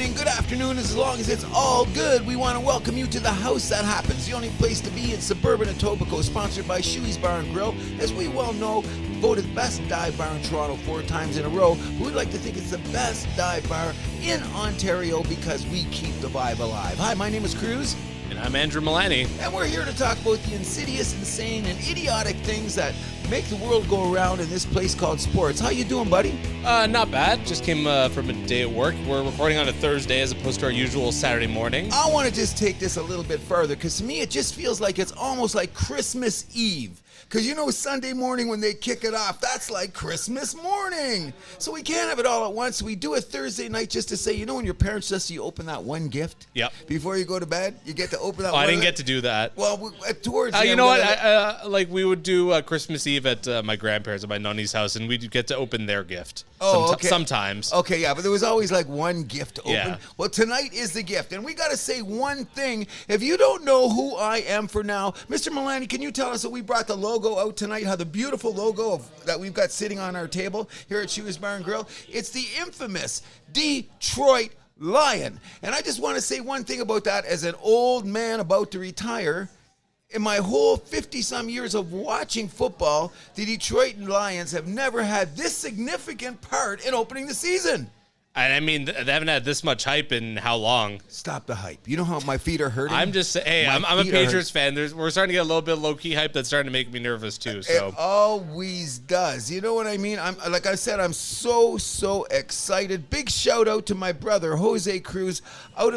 morning, good afternoon, as long as it's all good. We want to welcome you to the House That Happens, the only place to be in suburban Etobicoke, sponsored by Shuey's Bar and Grill. As we well know, voted best dive bar in Toronto 4 times in a row. We'd like to think it's the best dive bar in Ontario because we keep the vibe alive. Hi, my name is Cruz. And I'm Andrew Milani. And we're here to talk about the insidious, insane, and idiotic things that make the world go around in this place called sports. How you doing, buddy? Not bad. Just came from a day at work. We're recording on a Thursday as opposed to our usual Saturday morning. I want to just take this a little bit further because to me it just feels like it's almost like Christmas Eve. Because you know Sunday morning when they kick it off, that's like Christmas morning. So we can't have it all at once. We do it Thursday night just to say, you know when your parents just you open that one gift? Yep. Before you go to bed? You get to open that one. I didn't get to do that. Well, towards the you end, know what? Like we would do Christmas Eve at my grandparents at my nonny's house, and we'd get to open their gift. Okay. Sometimes. Okay, yeah, but there was always like one gift to open. Yeah. Well, tonight is the gift, and we got to say one thing. If you don't know who I am for now, Mr. Milani, can you tell us that we brought the logo out tonight? How the beautiful logo that we've got sitting on our table here at Shuey's Bar and Grill. It's the infamous Detroit Lion, and I just want to say one thing about that as an old man about to retire. In my whole 50-some years of watching football, the Detroit Lions have never had this significant part in opening the season. And I mean, they haven't had this much hype in how long? Stop the hype. You know how my feet are hurting? I'm just saying, hey, I'm a Patriots fan. We're starting to get a little bit of low-key hype that's starting to make me nervous, too. So. It always does. You know what I mean? Like I said, I'm so excited. Big shout-out to my brother, Jose Cruz, out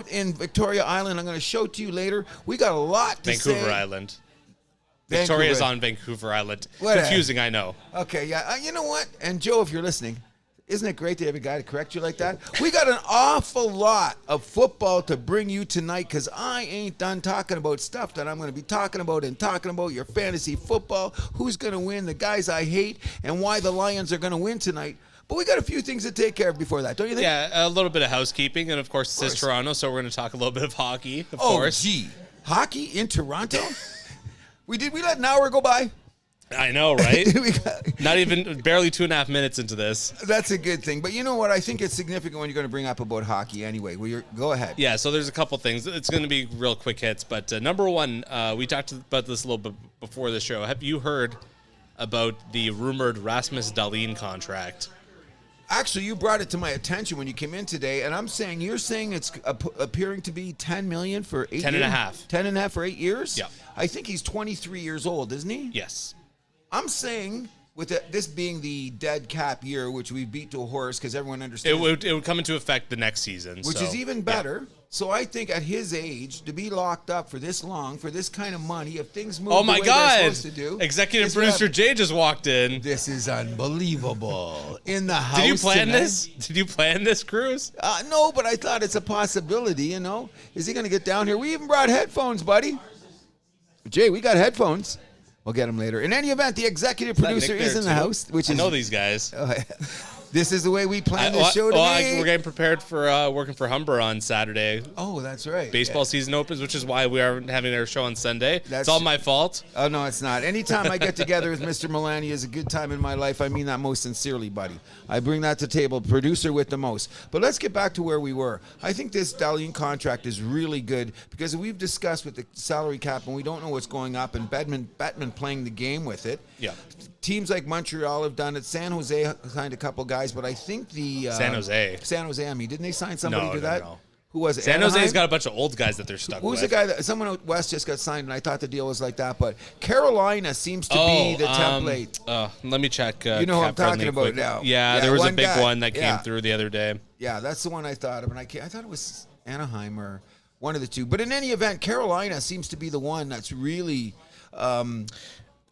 in Victoria Island. I'm going to show it to you later. We got a lot to say. Vancouver Island. Victoria's on Vancouver Island. Whatever. Confusing, I know. Okay, yeah. You know what? And Joe, if you're listening, isn't it great to have a guy to correct you like that? We got an awful lot of football to bring you tonight because I ain't done talking about stuff that I'm going to be talking about your fantasy football, who's going to win, the guys I hate, and why the Lions are going to win tonight. But we got a few things to take care of before that, don't you think? Yeah, a little bit of housekeeping, and of course, this is Toronto, so we're going to talk a little bit of hockey, of course. Oh, gee. Hockey in Toronto? we let an hour go by? I know, right? Not even barely 2.5 minutes into this. That's a good thing. But you know what? I think it's significant when you're going to bring up about hockey anyway. Go ahead. Yeah, so there's a couple things. It's going to be real quick hits. But number one, we talked about this a little bit before the show. Have you heard about the rumored Rasmus Dahlin contract? Actually, you brought it to my attention when you came in today, and you're saying it's appearing to be $10 million for 8 years? 10.5. 10.5 for 8 years? Yeah. I think he's 23 years old, isn't he? Yes. I'm saying, with this being the dead cap year, which we beat to a horse because everyone understands. It would come into effect the next season. Which is even better. Yeah. So I think at his age, to be locked up for this long, for this kind of money, if things move the way they're supposed to do. Executive producer Jay just walked in. This is unbelievable. In the house Did you plan tonight. this? Did you plan this, Cruz? No, but I thought it's a possibility, you know. Is he going to get down here? We even brought headphones, buddy. Jay, we got headphones. We'll get him later. In any event, the executive producer is in the house. I know these guys. This is the way we plan this show to be. We're getting prepared for working for Humber on Saturday. Oh, that's right. Baseball season opens, which is why we are having our show on Sunday. It's all my fault. Oh, no, it's not. Anytime I get together with Mr. Milani is a good time in my life. I mean that most sincerely, buddy. I bring that to table, producer with the most. But let's get back to where we were. I think this Dahlin contract is really good because we've discussed with the salary cap and we don't know what's going up, and Batman playing the game with it. Yeah. Teams like Montreal have done it. San Jose signed a couple guys, but I think San Jose, I mean, didn't they sign somebody to that? No. Who was it? San Jose's got a bunch of old guys that they're stuck with. Who's the guy that someone out west just got signed, and I thought the deal was like that, but Carolina seems to be the template. Let me check. You know who I'm talking about now. Yeah, there was a big one that came through the other day. Yeah, that's the one I thought of, and I thought it was Anaheim or one of the two. But in any event, Carolina seems to be the one that's really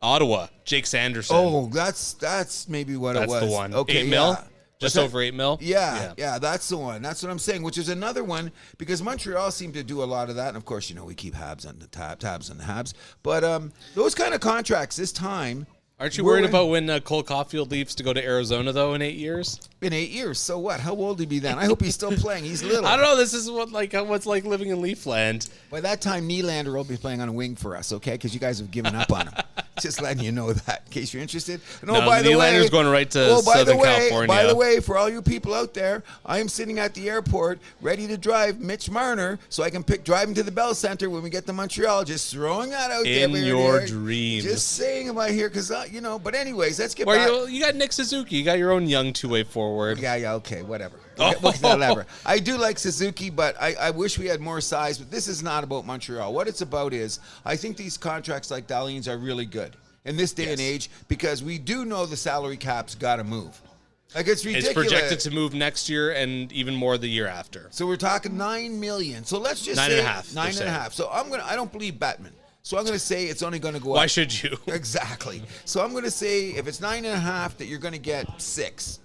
Ottawa, Jake Sanderson. Oh, that's maybe what it was. That's the one. Okay, 8 mil? Just over 8 mil? Yeah, that's the one. That's what I'm saying, which is another one because Montreal seemed to do a lot of that. And, of course, you know, we keep tabs on the Habs. But those kind of contracts this time. Aren't you worried about when Cole Caulfield leaves to go to Arizona, though, in 8 years? In 8 years? So what? How old will he be then? I hope he's still playing. He's little. I don't know. This is what's like living in Leafland. By that time, Nylander will be playing on a wing for us, okay? Because you guys have given up on him. Just letting you know that, in case you're interested. And No, by the way, Nylander's going right to Southern California. By the way, for all you people out there, I am sitting at the airport ready to drive Mitch Marner so I can drive him to the Bell Center when we get to Montreal. Just throwing that out there. In your dreams. Just saying about here because, but anyways, let's get Or back. you got Nick Suzuki. You got your own young two-way forward. Yeah, okay, whatever. Oh. Whatever. I do like Suzuki, but I wish we had more size. But this is not about Montreal. What it's about is I think these contracts like Dahlin's are really good in this day and age because we do know the salary cap's got to move. Like it's ridiculous. It's projected to move next year and even more the year after. So we're talking $9 million. So let's just Nine say and a half, nine and a half. So I don't believe Bettman. So I'm going to say it's only going to go up. Why should you? Exactly. So I'm going to say if it's 9.5, that you're going to get 6.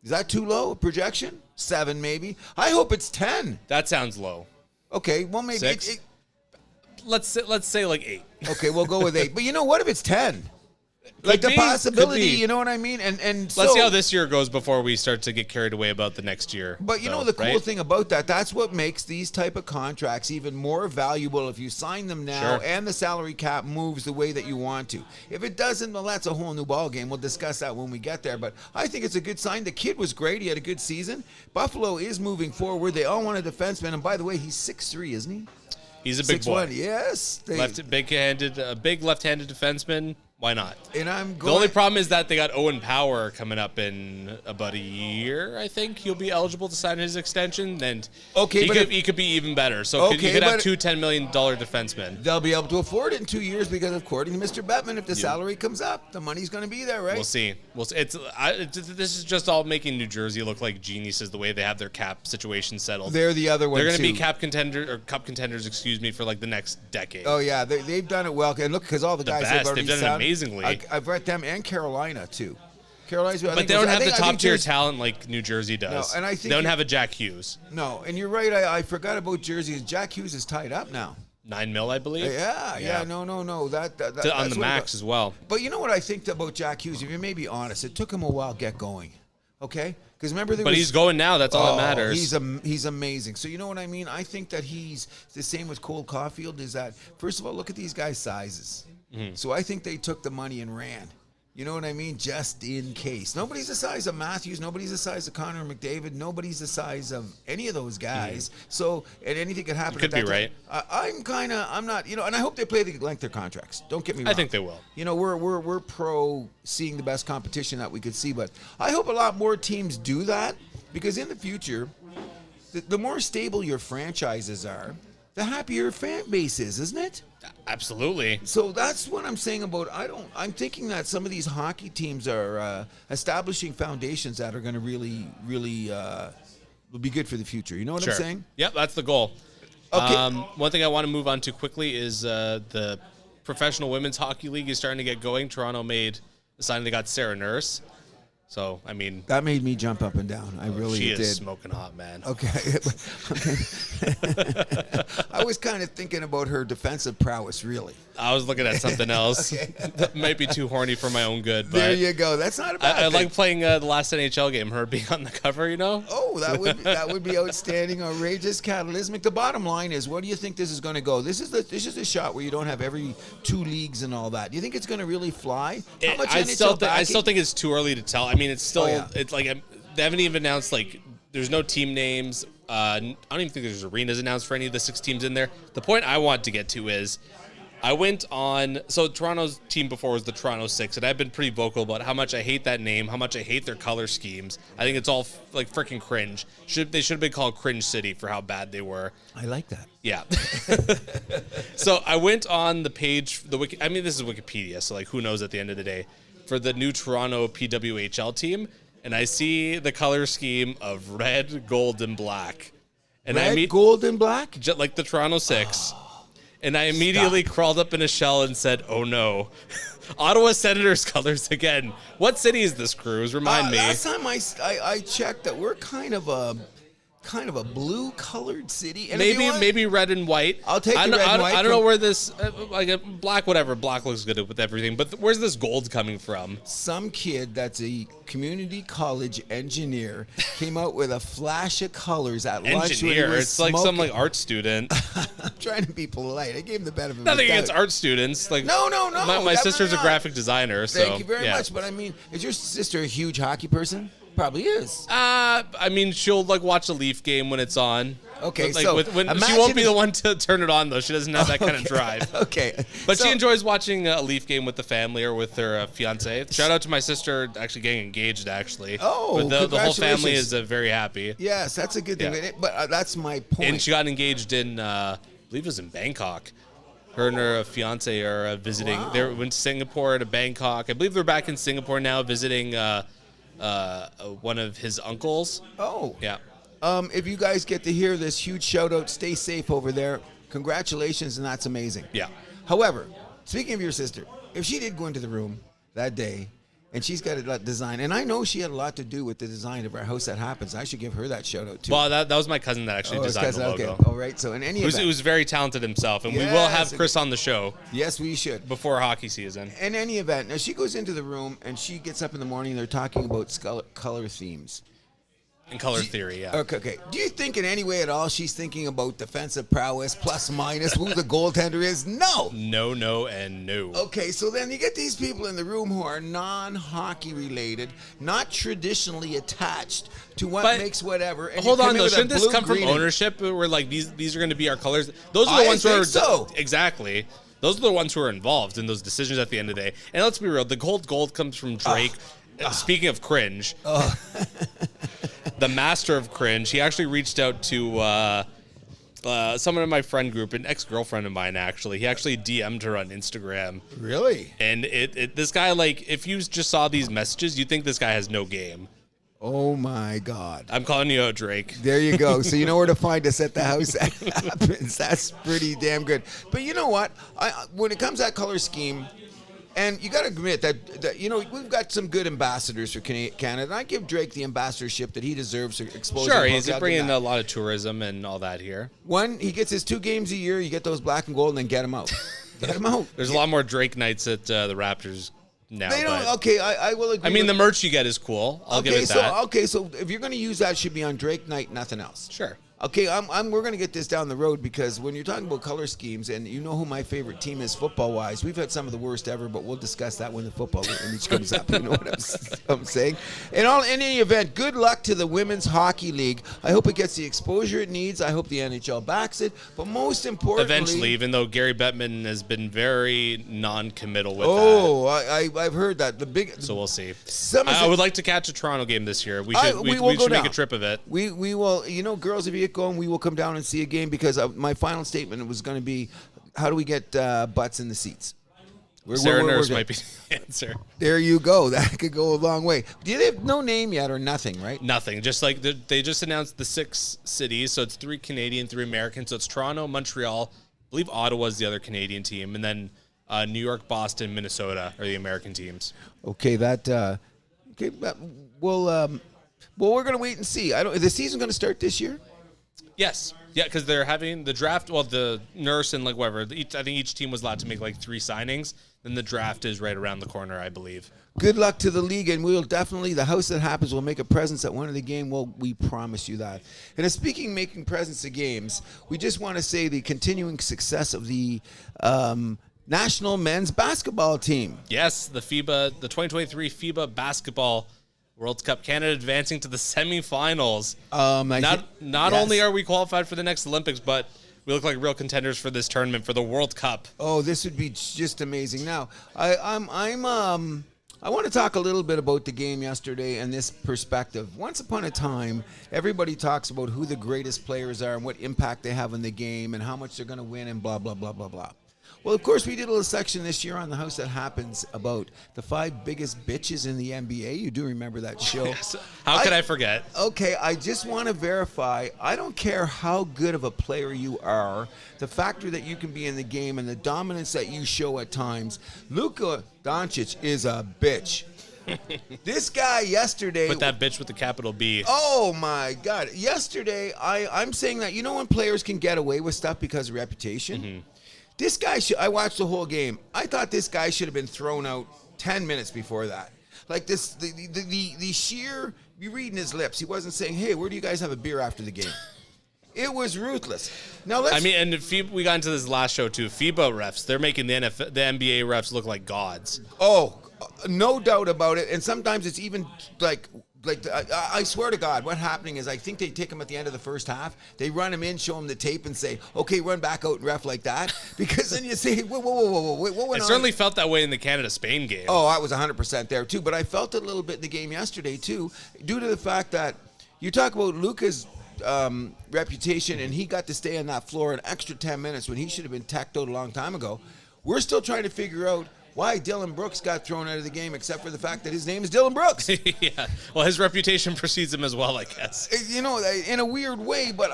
Is that too low? Projection? 7 maybe. I hope it's 10. That sounds low. Okay, well maybe 6? Let's say like 8. Okay, we'll go with 8. But you know what if it's 10? Like Could the be, possibility, could be. you know what I mean? And Let's see how this year goes before we start to get carried away about the next year. But you know the cool thing about that's what makes these type of contracts even more valuable if you sign them now and the salary cap moves the way that you want to. If it doesn't, well, that's a whole new ball game. We'll discuss that when we get there. But I think it's a good sign. The kid was great. He had a good season. Buffalo is moving forward. They all want a defenseman. And by the way, he's 6'3", isn't he? He's a big boy. 6'1", yes. Big left-handed defenseman. Why not? And the only problem is that they got Owen Power coming up in about a year. I think he'll be eligible to sign his extension, and he could be even better. So you could have two $10 million defensemen. They'll be able to afford it in 2 years because, according to Mr. Bettman, if the salary comes up, the money's going to be there, right? We'll see. This is just all making New Jersey look like geniuses the way they have their cap situation settled. They're the other one. They're going to be cup contenders, for like the next decade. Oh yeah, they've done it well. And look, because all the guys they've done it amazingly. I've read them and Carolina too. But they don't have the top tier talent like New Jersey does. No, and I think they don't have a Jack Hughes. No, and you're right. I forgot about Jersey. Jack Hughes is tied up now. $9 million, I believe. Yeah. No. That on the max as well. But you know what I think about Jack Hughes? If you may be honest, it took him a while to get going. Okay, because remember he's going now. That's all that matters. He's amazing. So you know what I mean? I think that he's the same with Cole Caulfield. Is that first of all, look at these guys' sizes. Mm-hmm. So I think they took the money and ran. You know what I mean? Just in case. Nobody's the size of Matthews. Nobody's the size of Connor McDavid. Nobody's the size of any of those guys. Mm-hmm. So, and anything could happen. Could be right. I'm not, and I hope they play the length of their contracts. Don't get me wrong. I think they will. We're pro seeing the best competition that we could see, but I hope a lot more teams do that because in the future, the more stable your franchises are, the happier your fan base is, isn't it? Absolutely. So that's what I'm saying about. I'm thinking that some of these hockey teams are establishing foundations that are going to really will be good for the future. You know what I'm saying? Yep, that's the goal. Okay. One thing I want to move on to quickly is the Professional Women's Hockey League is starting to get going. Toronto made the signing. They got Sarah Nurse. So, I mean... That made me jump up and down. I really did. She is smoking hot, man. Okay. I was kind of thinking about her defensive prowess, really. I was looking at something else. Okay. That might be too horny for my own good. But there you go. That's not a bad thing. I like playing the last NHL game, her being on the cover, you know? Oh, that would be outstanding, outrageous, catalysmic. The bottom line is, what do you think this is going to go? This is a shot where you don't have every 2 leagues and all that. Do you think it's going to really fly? How much I still think it's too early to tell. I mean, it's still it's like they haven't even announced, like, there's no team names. I don't even think there's arenas announced for any of the 6 teams in there. The point I want to get to is I went on, so Toronto's team before was the Toronto 6, and I've been pretty vocal about how much I hate that name, how much I hate their color schemes. I think it's all like freaking cringe. They should have been called Cringe City for how bad they were. I like that. Yeah. So I went on the page, this is Wikipedia, so like who knows at the end of the day, for the new Toronto PWHL team, and I see the color scheme of red, gold, and black. And gold, and black? Like the Toronto 6. And I immediately crawled up in a shell and said, oh no. Ottawa Senators colors again. What city is this, Cruz? Remind me. Last time I checked that we're kind of kind of a blue-colored city. And Maybe red and white. I'll take the red and white. I don't know where this black, whatever. Black looks good with everything, but where's this gold coming from? Some kid that's a community college engineer came out with a flash of colors at lunch. Engineer? It's like some art student. I'm trying to be polite. I gave him the benefit of Nothing the doubt. against art students. Like No. My sister's a graphic designer. Thank you very yeah. much. But I mean, is your sister a huge hockey person? Probably is. I mean, she'll watch a Leaf game when it's on. Okay, but, so she won't be the one to turn it on though. She doesn't have that kind of drive. Okay, but she enjoys watching a Leaf game with the family or with her fiance. Shout out to my sister actually getting engaged. Actually, but the whole family is very happy. Yes, that's a good thing. Yeah. But that's my point. And she got engaged in, I believe it was in Bangkok. Her and her fiance are visiting. Wow. They went to Singapore to Bangkok. I believe they're back in Singapore now visiting one of his uncles. Oh. Yeah. If you guys get to hear this, huge shout out. Stay safe over there. Congratulations, and that's amazing. Yeah. However, speaking of your sister, if she did go into the room that day and she's got a design, and I know she had a lot to do with the design of our House That Happens, I should give her that shout out too. Well, that was my cousin that actually designed the logo. Okay. All right. So in any event, it was very talented himself, and we will have Chris on the show. Yes, we should. Before hockey season. In any event, now she goes into the room and she gets up in the morning and they're talking about color themes. And color theory, yeah. Okay. Do you think in any way at all she's thinking about defensive prowess, plus, minus, who the goaltender is? No. No, and no. Okay, so then you get these people in the room who are non-hockey related, not traditionally attached to what makes whatever. And hold on, though. Shouldn't this come from ownership? Where these are going to be our colors? Those are the ones who are so. Exactly. Those are the ones who are involved in those decisions at the end of the day. And let's be real, the gold comes from Drake. Speaking of cringe, the master of cringe, he actually reached out to someone in my friend group, an ex-girlfriend of mine, actually. He actually DM'd her on Instagram. Really? And this guy, if you just saw these messages, you'd think this guy has no game. Oh, my God. I'm calling you out, Drake. There you go. So you know where to find us at the House That Happens. That's pretty damn good. But you know what? When it comes to that color scheme, and you got to admit that we've got some good ambassadors for Canada. And I give Drake the ambassadorship that he deserves for exposure. Sure, he's bringing a lot of tourism and all that here. One, he gets his 2 games a year. You get those black and gold, and then get him out. Get him out. There's a lot more Drake nights at the Raptors now. They don't. Okay, I will agree. I mean, the merch you get is cool. I'll give it that. Okay, so if you're going to use that, it should be on Drake night, nothing else. Sure. Okay, we're going to get this down the road because when you're talking about color schemes, and you know who my favorite team is football-wise, we've had some of the worst ever, but we'll discuss that when the football image comes up. You know what I'm saying? In any event, good luck to the Women's Hockey League. I hope it gets the exposure it needs. I hope the NHL backs it. But most importantly... Eventually, even though Gary Bettman has been very non-committal with that. I've heard that. So we'll see. I would like to catch a Toronto game this year. We should make a trip of it. We will, girls, if you get going, we will come down and see a game because my final statement was going to be, how do we get butts in the seats? Sarah Nurse might be the answer. There you go. That could go a long way. Do they have no name yet or nothing, right? Nothing. Just they just announced the 6 cities, so it's 3 Canadian, 3 American. So it's Toronto, Montreal, I believe Ottawa's the other Canadian team, and then New York, Boston, Minnesota are the American teams. Okay, well, we're going to wait and see. Is the season going to start this year? Yes. Yeah, because they're having the draft. Well, the nurse and whatever. I think each team was allowed to make 3 signings. Then the draft is right around the corner, I believe. Good luck to the league, and we'll definitely, the House That Happens will make a presence at one of the games. Well, we promise you that. And speaking making presence at games, we just want to say the continuing success of the national men's basketball team. Yes, the 2023 FIBA Basketball World Cup, Canada advancing to the semifinals. Not only are we qualified for the next Olympics, but we look like real contenders for this tournament for the World Cup. Oh, this would be just amazing. Now, I want to talk a little bit about the game yesterday and this perspective. Once upon a time, everybody talks about who the greatest players are and what impact they have in the game and how much they're going to win and blah, blah, blah, blah, blah. Well, of course, we did a little section this year on the House That Happens about the 5 biggest bitches in the NBA. You do remember that show. Yes. How could I forget? Okay, I just want to verify. I don't care how good of a player you are, the factor that you can be in the game and the dominance that you show at times. Luka Doncic is a bitch. This guy yesterday. But that bitch with the capital B. Oh my God! Yesterday, I'm saying that when players can get away with stuff because of reputation. Mm-hmm. This guy I watched the whole game. I thought this guy should have been thrown out 10 minutes before that. Like this, the sheer. You reading his lips. He wasn't saying, "Hey, where do you guys have a beer after the game?" It was ruthless. Now let's. And we got into this last show too. FIBA refs, they're making the NBA refs look like gods. Oh, no doubt about it. And sometimes it's even like I swear to God, what's happening is I think they take him at the end of the first half. They run him in, show him the tape, and say, "Okay, run back out and ref like that." Because then you say, "Whoa, what went on?" It certainly felt that way in the Canada-Spain game. Oh, I was 100% there too. But I felt it a little bit in the game yesterday too, due to the fact that you talk about Luka's reputation, and he got to stay on that floor an extra 10 minutes when he should have been tacked out a long time ago. We're still trying to figure out why Dylan Brooks got thrown out of the game, except for the fact that his name is Dylan Brooks. Yeah. Well, his reputation precedes him as well, I guess. In a weird way, but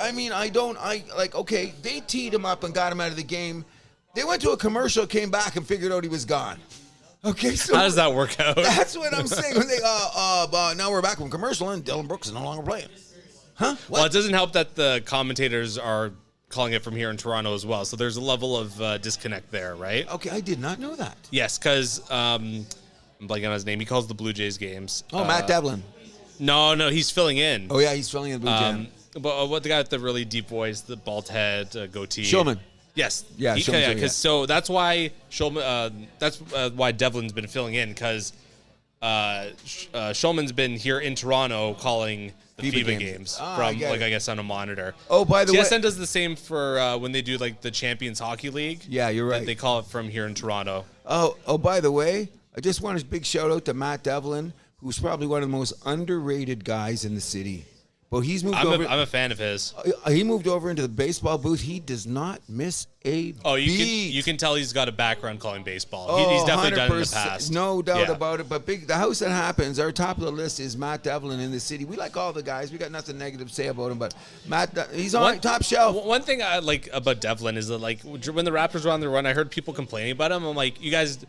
okay, they teed him up and got him out of the game. They went to a commercial, came back, and figured out he was gone. Okay, so how does that work out? That's what I'm saying. When they, now we're back from commercial, and Dylan Brooks is no longer playing. Huh? What? Well, it doesn't help that the commentators are calling it from here in Toronto as well. So there's a level of disconnect there, right? Okay, I did not know that. Yes, because I'm blanking on his name. He calls the Blue Jays games. Oh, Matt Devlin. No, he's filling in. Oh, yeah, he's filling in the Blue Jays. But what the guy with the really deep voice, the bald head, goatee. Shulman. Yes. Yeah, Shulman. So that's why Shulman. That's why Devlin's been filling in, because Shulman's been here in Toronto calling the FIBA games from, I guess, on a monitor. Oh, by the way, TSN does the same for when they do like the Champions Hockey League. Yeah, you're right. They call it from here in Toronto. Oh, by the way, I just want a big shout out to Matt Devlin, who's probably one of the most underrated guys in the city. But he's moved over. I'm a fan of his. He moved over into the baseball booth. He does not miss a beat. You can tell he's got a background calling baseball. He's definitely done it in the past. No doubt about it. But the house that happens, our top of the list is Matt Devlin in the city. We like all the guys. We got nothing negative to say about him. But Matt, he's on top shelf. One thing I like about Devlin is that, like, when the Raptors were on their run, I heard people complaining about him. I'm like, you guys,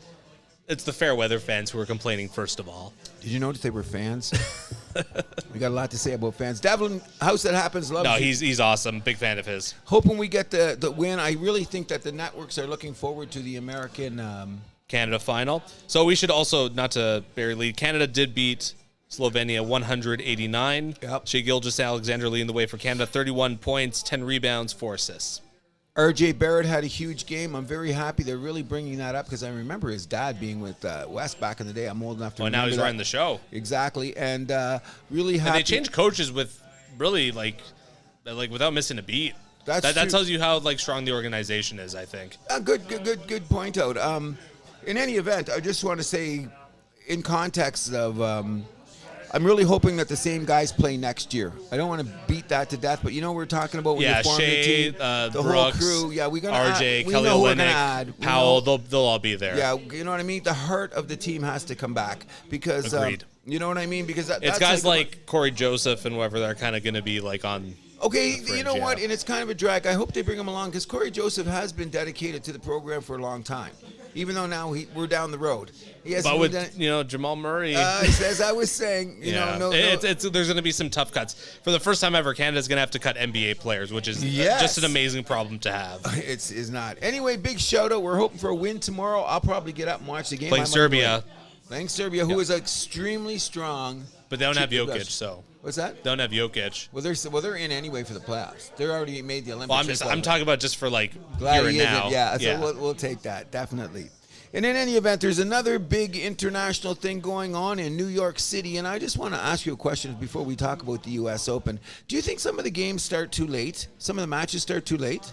it's the fair weather fans who are complaining first of all. Did you notice they were fans? We got a lot to say about fans. Devlin, house that happens, loves you. No, he's awesome. Big fan of his. Hoping we get the win. I really think that the networks are looking forward to the American Canada final. So we should also, not to bury lead, Canada did beat Slovenia 189. Yep. Shea Gilgeous-Alexander leading the way for Canada, 31 points, 10 rebounds, 4 assists. RJ Barrett had a huge game. I'm very happy they're really bringing that up because I remember his dad being with West back in the day. I'm old enough to remember now he's running the show. Exactly. And really happy. And they changed coaches with really, like without missing a beat. That tells you how, like, strong the organization is, I think. Good point out. In any event, I just want to say, in context of, I'm really hoping that the same guys play next year. I don't want to beat that to death, but we're talking about when you form the team, the Brooks, whole crew. Yeah, we're gonna RJ, add, Kelly Olynyk, Powell. They'll all be there. Yeah, you know what I mean. The heart of the team has to come back because agreed. You know what I mean, because it's guys like Corey Joseph and whoever they're kind of going to be like on. Okay, you know what? And it's kind of a drag. I hope they bring him along because Corey Joseph has been dedicated to the program for a long time. Even though now we're down the road. But with Jamal Murray, as I was saying, there's going to be some tough cuts. For the first time ever, Canada's going to have to cut NBA players, which is just an amazing problem to have. It's not. Anyway, big shout out. We're hoping for a win tomorrow. I'll probably get up and watch the game. Playing Serbia. Who is extremely strong. But they don't have Jokic, so. What's that? They don't have Jokic. Well, they're in anyway for the playoffs. They're already made the Olympics. Well, I'm talking about just for like Glad here and now. Yeah, so we'll take that, definitely. And in any event, there's another big international thing going on in New York City, and I just want to ask you a question before we talk about the U.S. Open. Do you think some of the games start too late? Some of the matches start too late?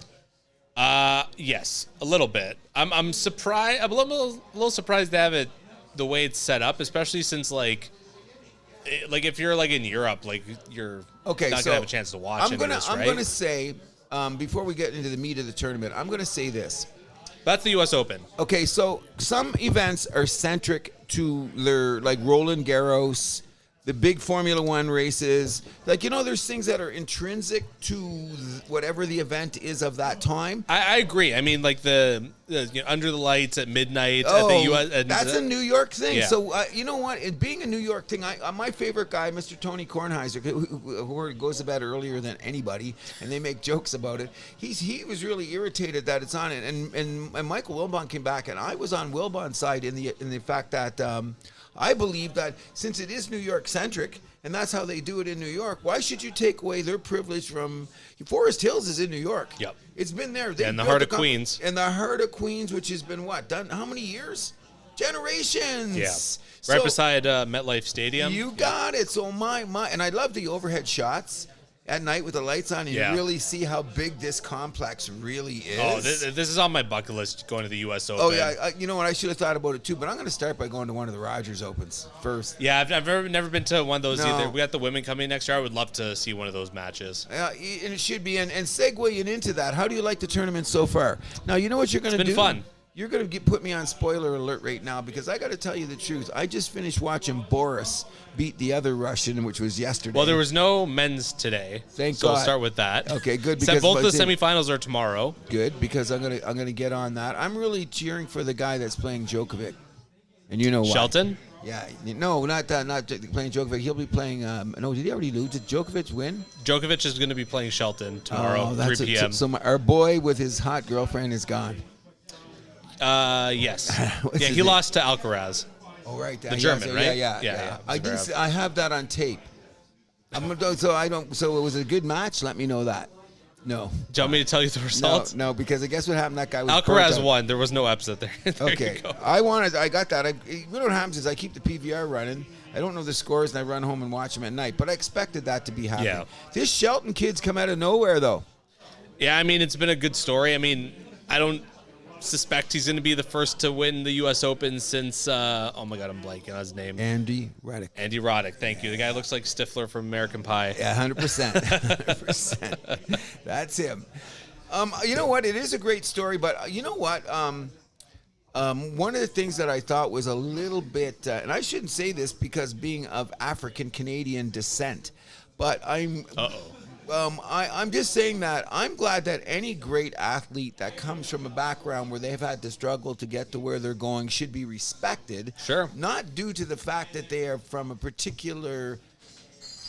Yes, a little bit. I'm surprised. I'm a little surprised to have it the way it's set up, especially since like if you're like in Europe, like you're not gonna have a chance to watch. I'm gonna say before we get into the meat of the tournament, I'm gonna say this. That's the U.S. Open. Okay, so some events are centric to their, like Roland Garros, the big Formula One races. Like, there's things that are intrinsic to whatever the event is of that time. I agree. I mean, like the under the lights at midnight at the U.S. That's a New York thing. Yeah. So, you know what? It being a New York thing, my favorite guy, Mr. Tony Kornheiser, who goes to bed earlier than anybody, and they make jokes about it. He was really irritated that it's on it. And Michael Wilbon came back, and I was on Wilbon's side in the fact that I believe that since it is New York centric, and that's how they do it in New York, why should you take away their privilege from Forest Hills is in New York. Yep. It's been there. And the heart of Queens. And the heart of Queens, which has been done how many years? Generations. Yeah. Right beside MetLife Stadium. You got it. So and I love the overhead shots at night with the lights on, and you really see how big this complex really is. Oh, this is on my bucket list, going to the U.S. Open. Oh, yeah. You know what? I should have thought about it, too, but I'm going to start by going to one of the Rogers Opens first. Yeah, I've never been to one of those either. We got the women coming next year. I would love to see one of those matches. And it should be. And segueing into that, how do you like the tournament so far? Now, you know what you're going to do? It's been fun. You're going to put me on spoiler alert right now, because I got to tell you the truth. I just finished watching Boris beat the other Russian, which was yesterday. Well, there was no men's today. Thank so God. We'll start with that. Okay, good. Because both the semifinals are tomorrow. Good, because I'm gonna get on that. I'm really cheering for the guy that's playing Djokovic, and you know why. Shelton? Yeah, no, not playing Djokovic. He'll be playing. No, did he already lose? Did Djokovic win? Djokovic is going to be playing Shelton tomorrow, 3 p.m. So our boy with his hot girlfriend is gone. Yes. Yeah, he lost to Alcaraz. Oh, right. The German, right? Yeah. I have that on tape. So it was a good match. Let me know that. No. Do you want me to tell you the results? No, because I guess what happened, that guy was Alcaraz won. There was no upset there. Okay. I got that. What happens is I keep the PVR running. I don't know the scores, and I run home and watch them at night. But I expected that to be happening. Yeah. This Shelton kid's come out of nowhere, though. Yeah, I mean, it's been a good story. I mean, I don't suspect he's going to be the first to win the U.S. Open since, oh my God, I'm blanking on his name. Andy Roddick. Andy Roddick, thank you. The guy looks like Stifler from American Pie. Yeah, 100%. 100%. That's him. You know what? It is a great story, but you know what? One of the things that I thought was a little bit, and I shouldn't say this because being of African-Canadian descent, but I'm just saying that I'm glad that any great athlete that comes from a background where they've had to struggle to get to where they're going should be respected. Sure. Not due to the fact that they are from a particular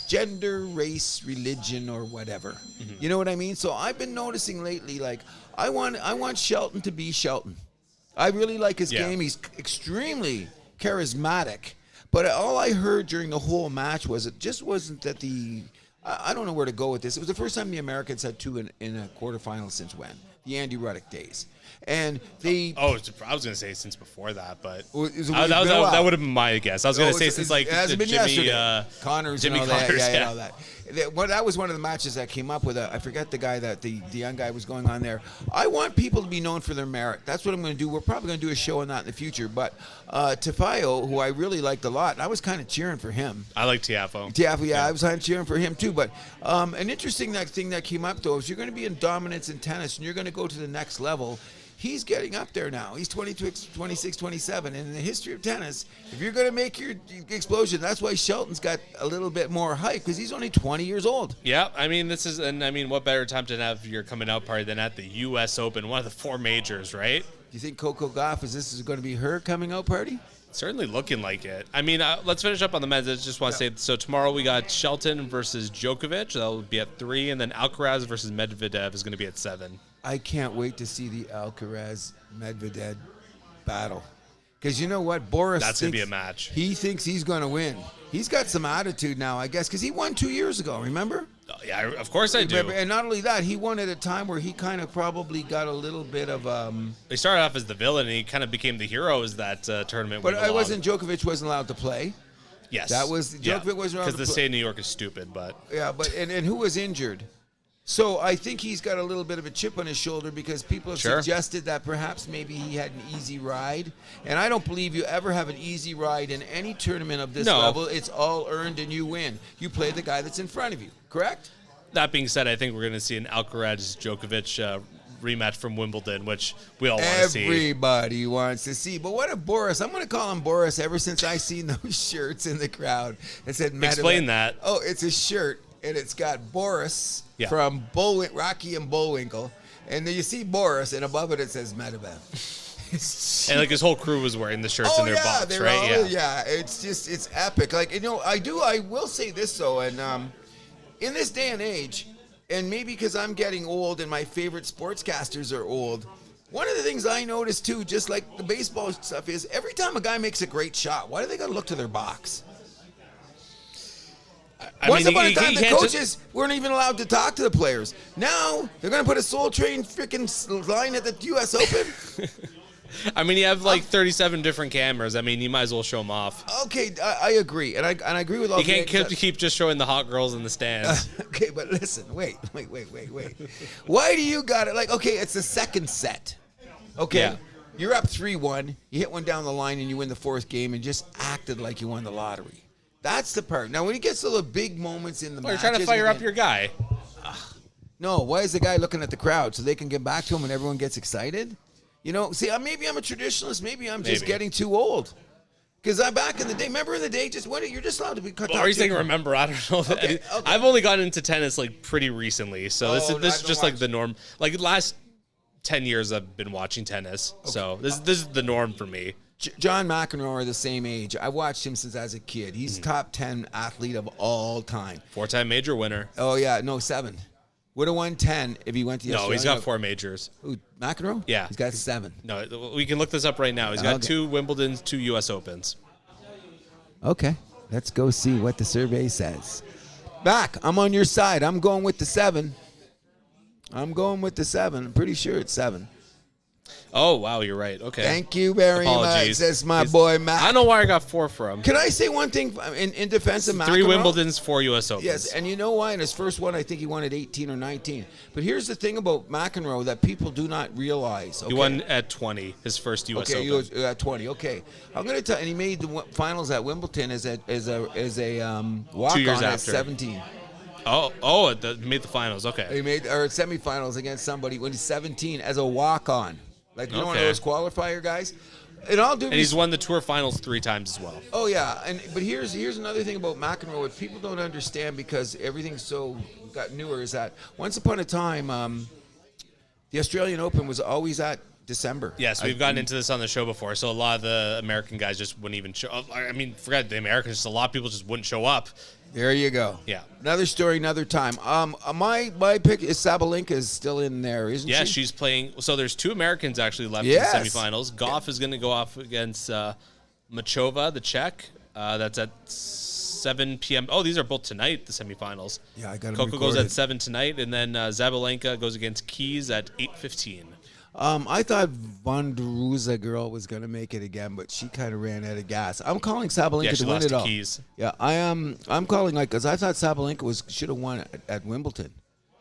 gender, race, religion, or whatever. Mm-hmm. You know what I mean? So I've been noticing lately, like, I want Shelton to be Shelton. I really like his game. He's extremely charismatic. But all I heard during the whole match was it just wasn't that I don't know where to go with this. It was the first time the Americans had two in a quarterfinal since when? The Andy Roddick days. And they... I was going to say since before that, but that would have been my guess. I was going to say since like Jimmy Connors and all that. Yeah, and all that. That was one of the matches that came up with I forget the guy that the young guy was going on there. I want people to be known for their merit. That's what I'm going to do. We're probably going to do a show on that in the future. But Tiafoe, who I really liked a lot, I was kind of cheering for him. I like Tiafoe. I was kind of cheering for him too. But an interesting thing that came up, though, is you're going to be in dominance in tennis and you're going to go to the next level. He's getting up there now. He's 26, 27. And in the history of tennis, if you're going to make your explosion, that's why Shelton's got a little bit more hype, because he's only 20 years old. Yeah, I mean, what better time to have your coming out party than at the U.S. Open, one of the four majors, right? Do you think Coco Gauff, this is going to be her coming out party? Certainly looking like it. I mean, let's finish up on the men's. I just want to say, so tomorrow we got Shelton versus Djokovic. That'll be at 3, and then Alcaraz versus Medvedev is going to be at 7. I can't wait to see the Alcaraz-Medvedev battle. Because you know what? That's going to be a match. He thinks he's going to win. He's got some attitude now, I guess, because he won 2 years ago, remember? Yeah, of course I do. And not only that, he won at a time where he kind of probably got a little bit of... He started off as the villain, and he kind of became the hero as that tournament But went along. Djokovic wasn't allowed to play. Yes. Djokovic wasn't allowed to play. Because the state of New York is stupid, but... Yeah, and who was injured? So I think he's got a little bit of a chip on his shoulder because people have suggested that perhaps maybe he had an easy ride. And I don't believe you ever have an easy ride in any tournament of this level. It's all earned and you win. You play the guy that's in front of you, correct? That being said, I think we're going to see an Alcaraz-Djokovic rematch from Wimbledon, which we all want to see. Everybody wants to see. But what if Boris, I'm going to call him Boris ever since I seen those shirts in the crowd that said Medvedev. Explain that. Oh, it's a shirt, and it's got Boris from Rocky and Bullwinkle. And then you see Boris, and above it says Medvedev. And like his whole crew was wearing the shirts in their box, right? Yeah, it's epic. Like, you know, I will say this though, and in this day and age, and maybe because I'm getting old and my favorite sportscasters are old, one of the things I notice too, just like the baseball stuff, is every time a guy makes a great shot, why do they got to look to their box? Once upon a time, the coaches weren't even allowed to talk to the players. Now, they're going to put a Soul Train freaking line at the U.S. Open? I mean, you have like 37 different cameras. I mean, you might as well show them off. Okay, I agree. And I agree with all you can't keep just showing the hot girls in the stands. Okay, but listen. Wait. Why do you got it? Like, okay, it's the second set. Okay? Yeah. You're up 3-1. You hit one down the line and you win the fourth game and just acted like you won the lottery. That's the part. Now, when he gets to the big moments in the match, you're trying to fire up your guy. No, why is the guy looking at the crowd so they can get back to him and everyone gets excited? You know, see, maybe I'm a traditionalist. Maybe I'm just getting too old. Because back in the day, remember in the day, you're just allowed to be cut off. Are you saying remember? I don't know. Okay. I've only gotten into tennis like pretty recently, so this is just like the norm. Like the last 10 years, I've been watching tennis, so this is the norm for me. John McEnroe are the same age. I watched him since I was a kid. He's top 10 athlete of all time. 4-time major winner. Oh, yeah. No, 7. Would have won 10 if he went to the No, he's got 4 majors. Who, McEnroe? Yeah. He's got 7. No, we can look this up right now. He's got 2 Wimbledons, 2 U.S. Opens. Okay. Let's go see what the survey says. Back. I'm on your side. I'm going with the 7. I'm pretty sure it's 7. Oh, wow, you're right. Okay. Thank you very much. That's my boy, Matt. I don't know where I got 4 from. Can I say one thing in defense of McEnroe? 3 Wimbledons, 4 U.S. Opens. Yes, and you know why? In his first one, I think he won at 18 or 19. But here's the thing about McEnroe that people do not realize. Okay? He won at 20, his first U.S. Open. Okay, he was at 20. Okay. I'm going to tell you, and he made the finals at Wimbledon as a walk-on 2 years at after. 17. Made the finals. Okay. He made semifinals against somebody when he's 17 as a walk-on. Like, you know, one of those qualifier guys? And he's won the Tour Finals 3 times as well. Oh, yeah. But here's another thing about McEnroe, what people don't understand because everything's so got newer, is that once upon a time, the Australian Open was always at December. Yes, we've gotten into this on the show before. So a lot of the American guys just wouldn't even show up. I mean, forget the Americans, just a lot of people just wouldn't show up. There you go. Yeah. Another story, another time. My pick is Sabalenka is still in there, isn't she? Yeah, she's playing. So there's 2 Americans actually left in the semifinals. Goff is going to go off against Machova, the Czech. That's at 7 p.m. Oh, these are both tonight, the semifinals. Yeah, I got them Coco goes at 7 tonight, and then Sabalenka goes against Keys at 8:15. I thought Vonderuza girl was going to make it again, but she kind of ran out of gas. I'm calling Sabalenka to win it all. Keys. Yeah, I'm calling because I thought Sabalenka should have won at Wimbledon.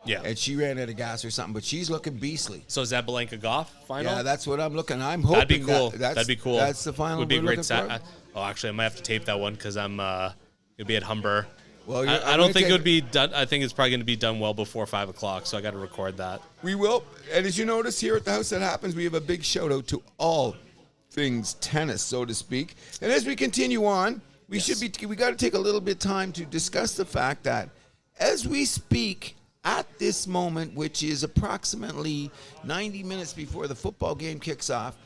Yeah. And she ran out of gas or something, but she's looking beastly. So Sabalenka Goff final? Yeah, that's what I'm looking. I'm hoping that'd be cool. That'd be cool. That's the final. Would be a great set. Actually, I might have to tape that one because I'm it'll be at Humber. Well, I don't think it would be done. I think it's probably going to be done well before 5 o'clock, so I got to record that. We will. And as you notice here at the House That Happens, we have a big shout out to all things tennis, so to speak. And as we continue on, we got to take a little bit of time to discuss the fact that as we speak at this moment, which is approximately 90 minutes before the football game kicks off,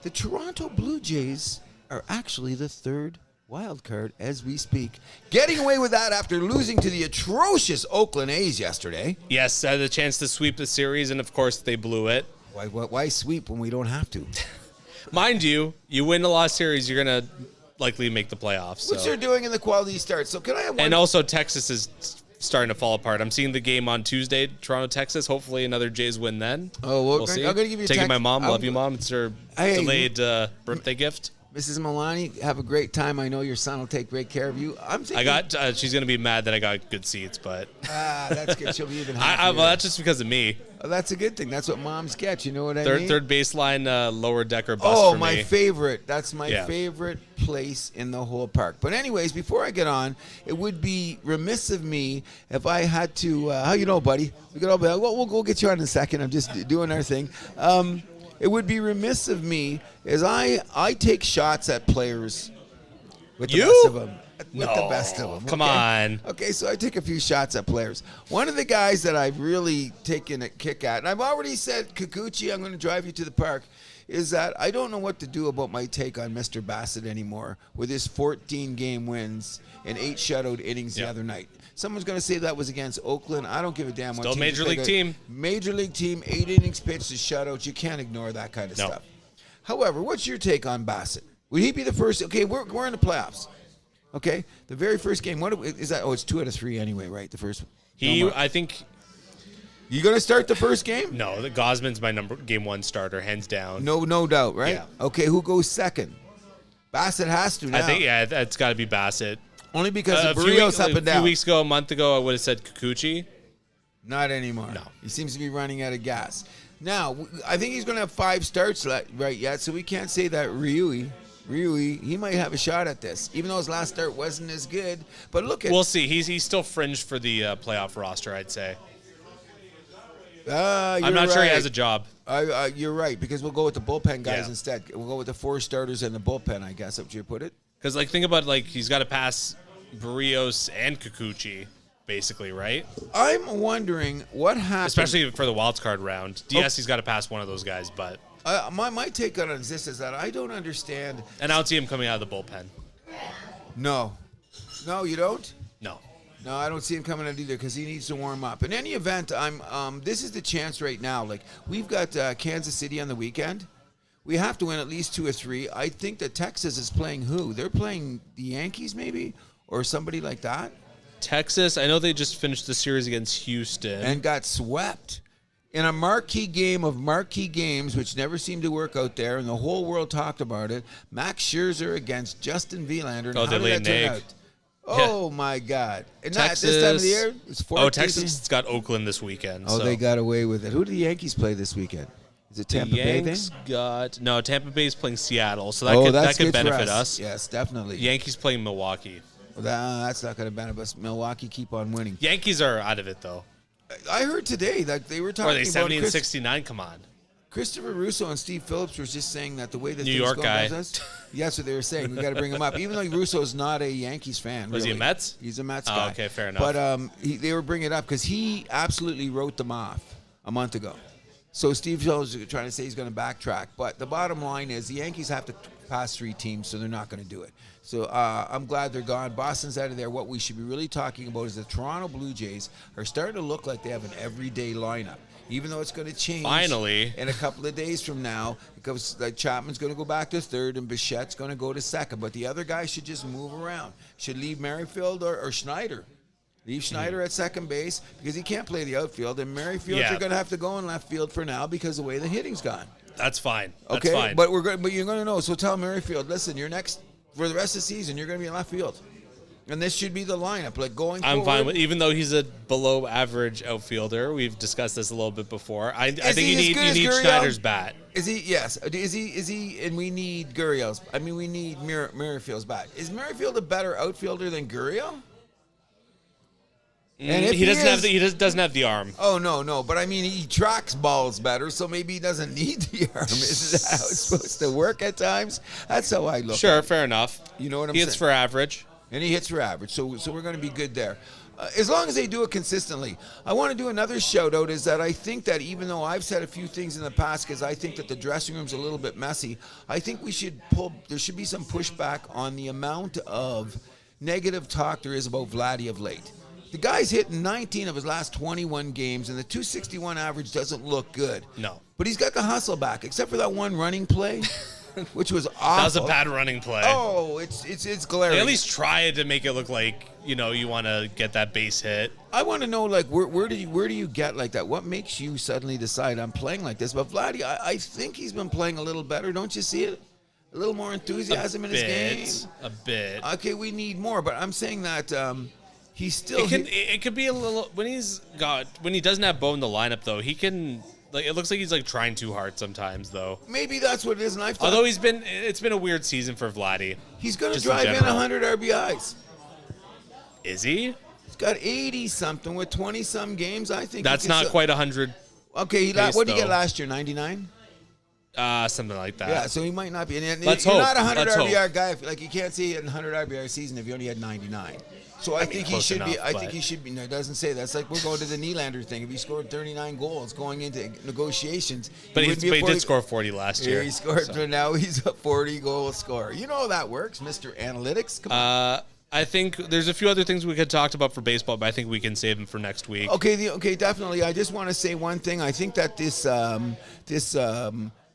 the Toronto Blue Jays are actually the 3rd wild card as we speak. Getting away with that after losing to the atrocious Oakland A's yesterday. Yes, I had the chance to sweep the series, and of course they blew it. Why sweep when we don't have to? Mind you win the last series, you're going to likely make the playoffs. Which they're doing in the quality start. So can I have one? And also Texas is starting to fall apart. I'm seeing the game on Tuesday, Toronto, Texas. Hopefully another Jays win then. Oh, we'll see. I'm going to give you a Taking text. my mom. Love you, Mom. It's her delayed birthday gift. Mrs. Milani, have a great time. I know your son will take great care of you. I'm thinking, she's gonna be mad that I got good seats, but that's good. She'll be even happier. well, that's just because of me. Well, that's a good thing. That's what moms get. You know what I mean? Third baseline, lower decker bus. Oh, for my me. favorite. That's my favorite place in the whole park. But anyways, before I get on, it would be remiss of me if I had to. How you know, buddy? We could all be. We'll go get you on in a second. I'm just doing our thing. It would be remiss of me as I take shots at players with the best of them. With the best of them. Come on. Okay, so I take a few shots at players. One of the guys that I've really taken a kick at, and I've already said, Kikuchi, I'm going to drive you to the park, is that I don't know what to do about my take on Mr. Bassett anymore with his 14-game wins and 8 shutout innings the other night. Someone's going to say that was against Oakland. I don't give a damn. Still major league team. Major league team, 8 innings pitched to shutouts. You can't ignore that kind of stuff. However, what's your take on Bassett? Would he be the first? Okay, we're in the playoffs. Okay, the very first game. What is that? Oh, it's 2 out of 3 anyway, right? The first. I think. You going to start the first game? No, the Gosman's my game 1 starter, hands down. No doubt, right? Yeah. Okay, who goes second? Bassett has to now. I think that's got to be Bassett. Only because of Barrios up and down. A few weeks ago, a month ago, I would have said Kikuchi. Not anymore. No. He seems to be running out of gas. Now, I think he's going to have 5 starts right yet, so we can't say that Rui, he might have a shot at this, even though his last start wasn't as good. But look at. We'll see. He's still fringed for the playoff roster, I'd say. I'm not sure he has a job. You're right, because we'll go with the bullpen guys instead. We'll go with the 4 starters and the bullpen, I guess, up you put it. Because, think about, he's got to pass Barrios and Kikuchi, basically, right? I'm wondering what happened. Especially for the wild card round. He's got to pass one of those guys, but. My take on this is that I don't understand. And I don't see him coming out of the bullpen. No, you don't? No, I don't see him coming out either because he needs to warm up. In any event, this is the chance right now. We've got Kansas City on the weekend. We have to win at least 2 or 3. I think that Texas is playing who? They're playing the Yankees maybe or somebody like that. Texas, I know they just finished the series against Houston. And got swept. In a marquee game of marquee games, which never seemed to work out there, and the whole world talked about it, Max Scherzer against Justin Verlander. And how did that turn out? Oh, my God. And Texas, not this time of the year? It's Texas has got Oakland this weekend. Oh, they got away with it. Who do the Yankees play this weekend? Is it Tampa Bay then? Tampa Bay is playing Seattle, so that could benefit us. Yes, definitely. Yankees playing Milwaukee. Well, that's not going to benefit us. Milwaukee keep on winning. Yankees are out of it, though. I heard today that they were talking about 70 and 69. Come on. Christopher Russo and Steve Phillips were just saying that the way that New York guy. That's what they were saying. We got to bring him up, even though Russo's not a Yankees fan. Was he a Mets? He's a Mets guy. Oh, okay, fair enough. But they were bringing it up because he absolutely wrote them off a month ago. So Steve Phillips is trying to say he's going to backtrack. But the bottom line is the Yankees have to pass 3 teams, so they're not going to do it. So I'm glad they're gone. Boston's out of there. What we should be really talking about is the Toronto Blue Jays are starting to look like they have an everyday lineup. Even though it's going to change finally in a couple of days from now, because Chapman's going to go back to third and Bichette's going to go to second. But the other guys should just move around. Should leave Merrifield or Schneider. Leave Schneider at second base because he can't play the outfield. And Merrifield, you're going to have to go in left field for now because of the way the hitting's gone. That's fine. That's okay, fine. But you're going to know. So tell Merrifield, listen, you're next for the rest of the season. You're going to be in left field. And this should be the lineup, going I'm forward. fine with, even though he's a below average outfielder. We've discussed this a little bit before. I think you need Schneider's bat. Is he? Yes. Is he? And we need Gurriel's. I mean, we need Merrifield's bat. Is Merrifield a better outfielder than Gurriel? And he doesn't have the arm. Oh no! But I mean, he tracks balls better, so maybe he doesn't need the arm. Isn't that how it's supposed to work at times? That's how I look. Sure, at it. Fair enough. You know what I'm saying? He hits for average. And he hits for average, so we're going to be good there. As long as they do it consistently. I want to do another shout-out is that I think that even though I've said a few things in the past because I think that the dressing room's a little bit messy, I think there should be some pushback on the amount of negative talk there is about Vladdy of late. The guy's hitting 19 of his last 21 games, and the 261 average doesn't look good. No. But he's got the hustle back, except for that one running play. Which was awful. That was a bad running play. Oh, it's glaring. They at least try to make it look like, you want to get that base hit. I want to know, where do you get like that? What makes you suddenly decide I'm playing like this? But Vladdy, I think he's been playing a little better. Don't you see it? A little more enthusiasm in his game. A bit. Okay, we need more, but I'm saying that he's still. It could be a little when he doesn't have Bo in the lineup though. He can it looks like he's like trying too hard sometimes though. Maybe that's what it is. And I've although it's been a weird season for Vladdy. He's going to drive in 100 RBIs. Is he? He's got 80 something with 20 some games. I think that's not quite 100. Okay, what did he get last year? 99. Something like that. Yeah, so he might not be. And Let's you're hope. not a 100 Let's RBI hope. guy. Like you can't see a 100 RBI season if you only had 99. So I think he should be. I think he should be. No, it doesn't say that. That's like we're going to the Nylander thing. If he scored 39 goals going into negotiations, but he did score 40 last year. Yeah, he scored. So now he's a 40-goal scorer. You know how that works, Mr. Analytics. Come on. I think there's a few other things we could talk about for baseball, but I think we can save them for next week. Okay, definitely. I just want to say one thing. I think that this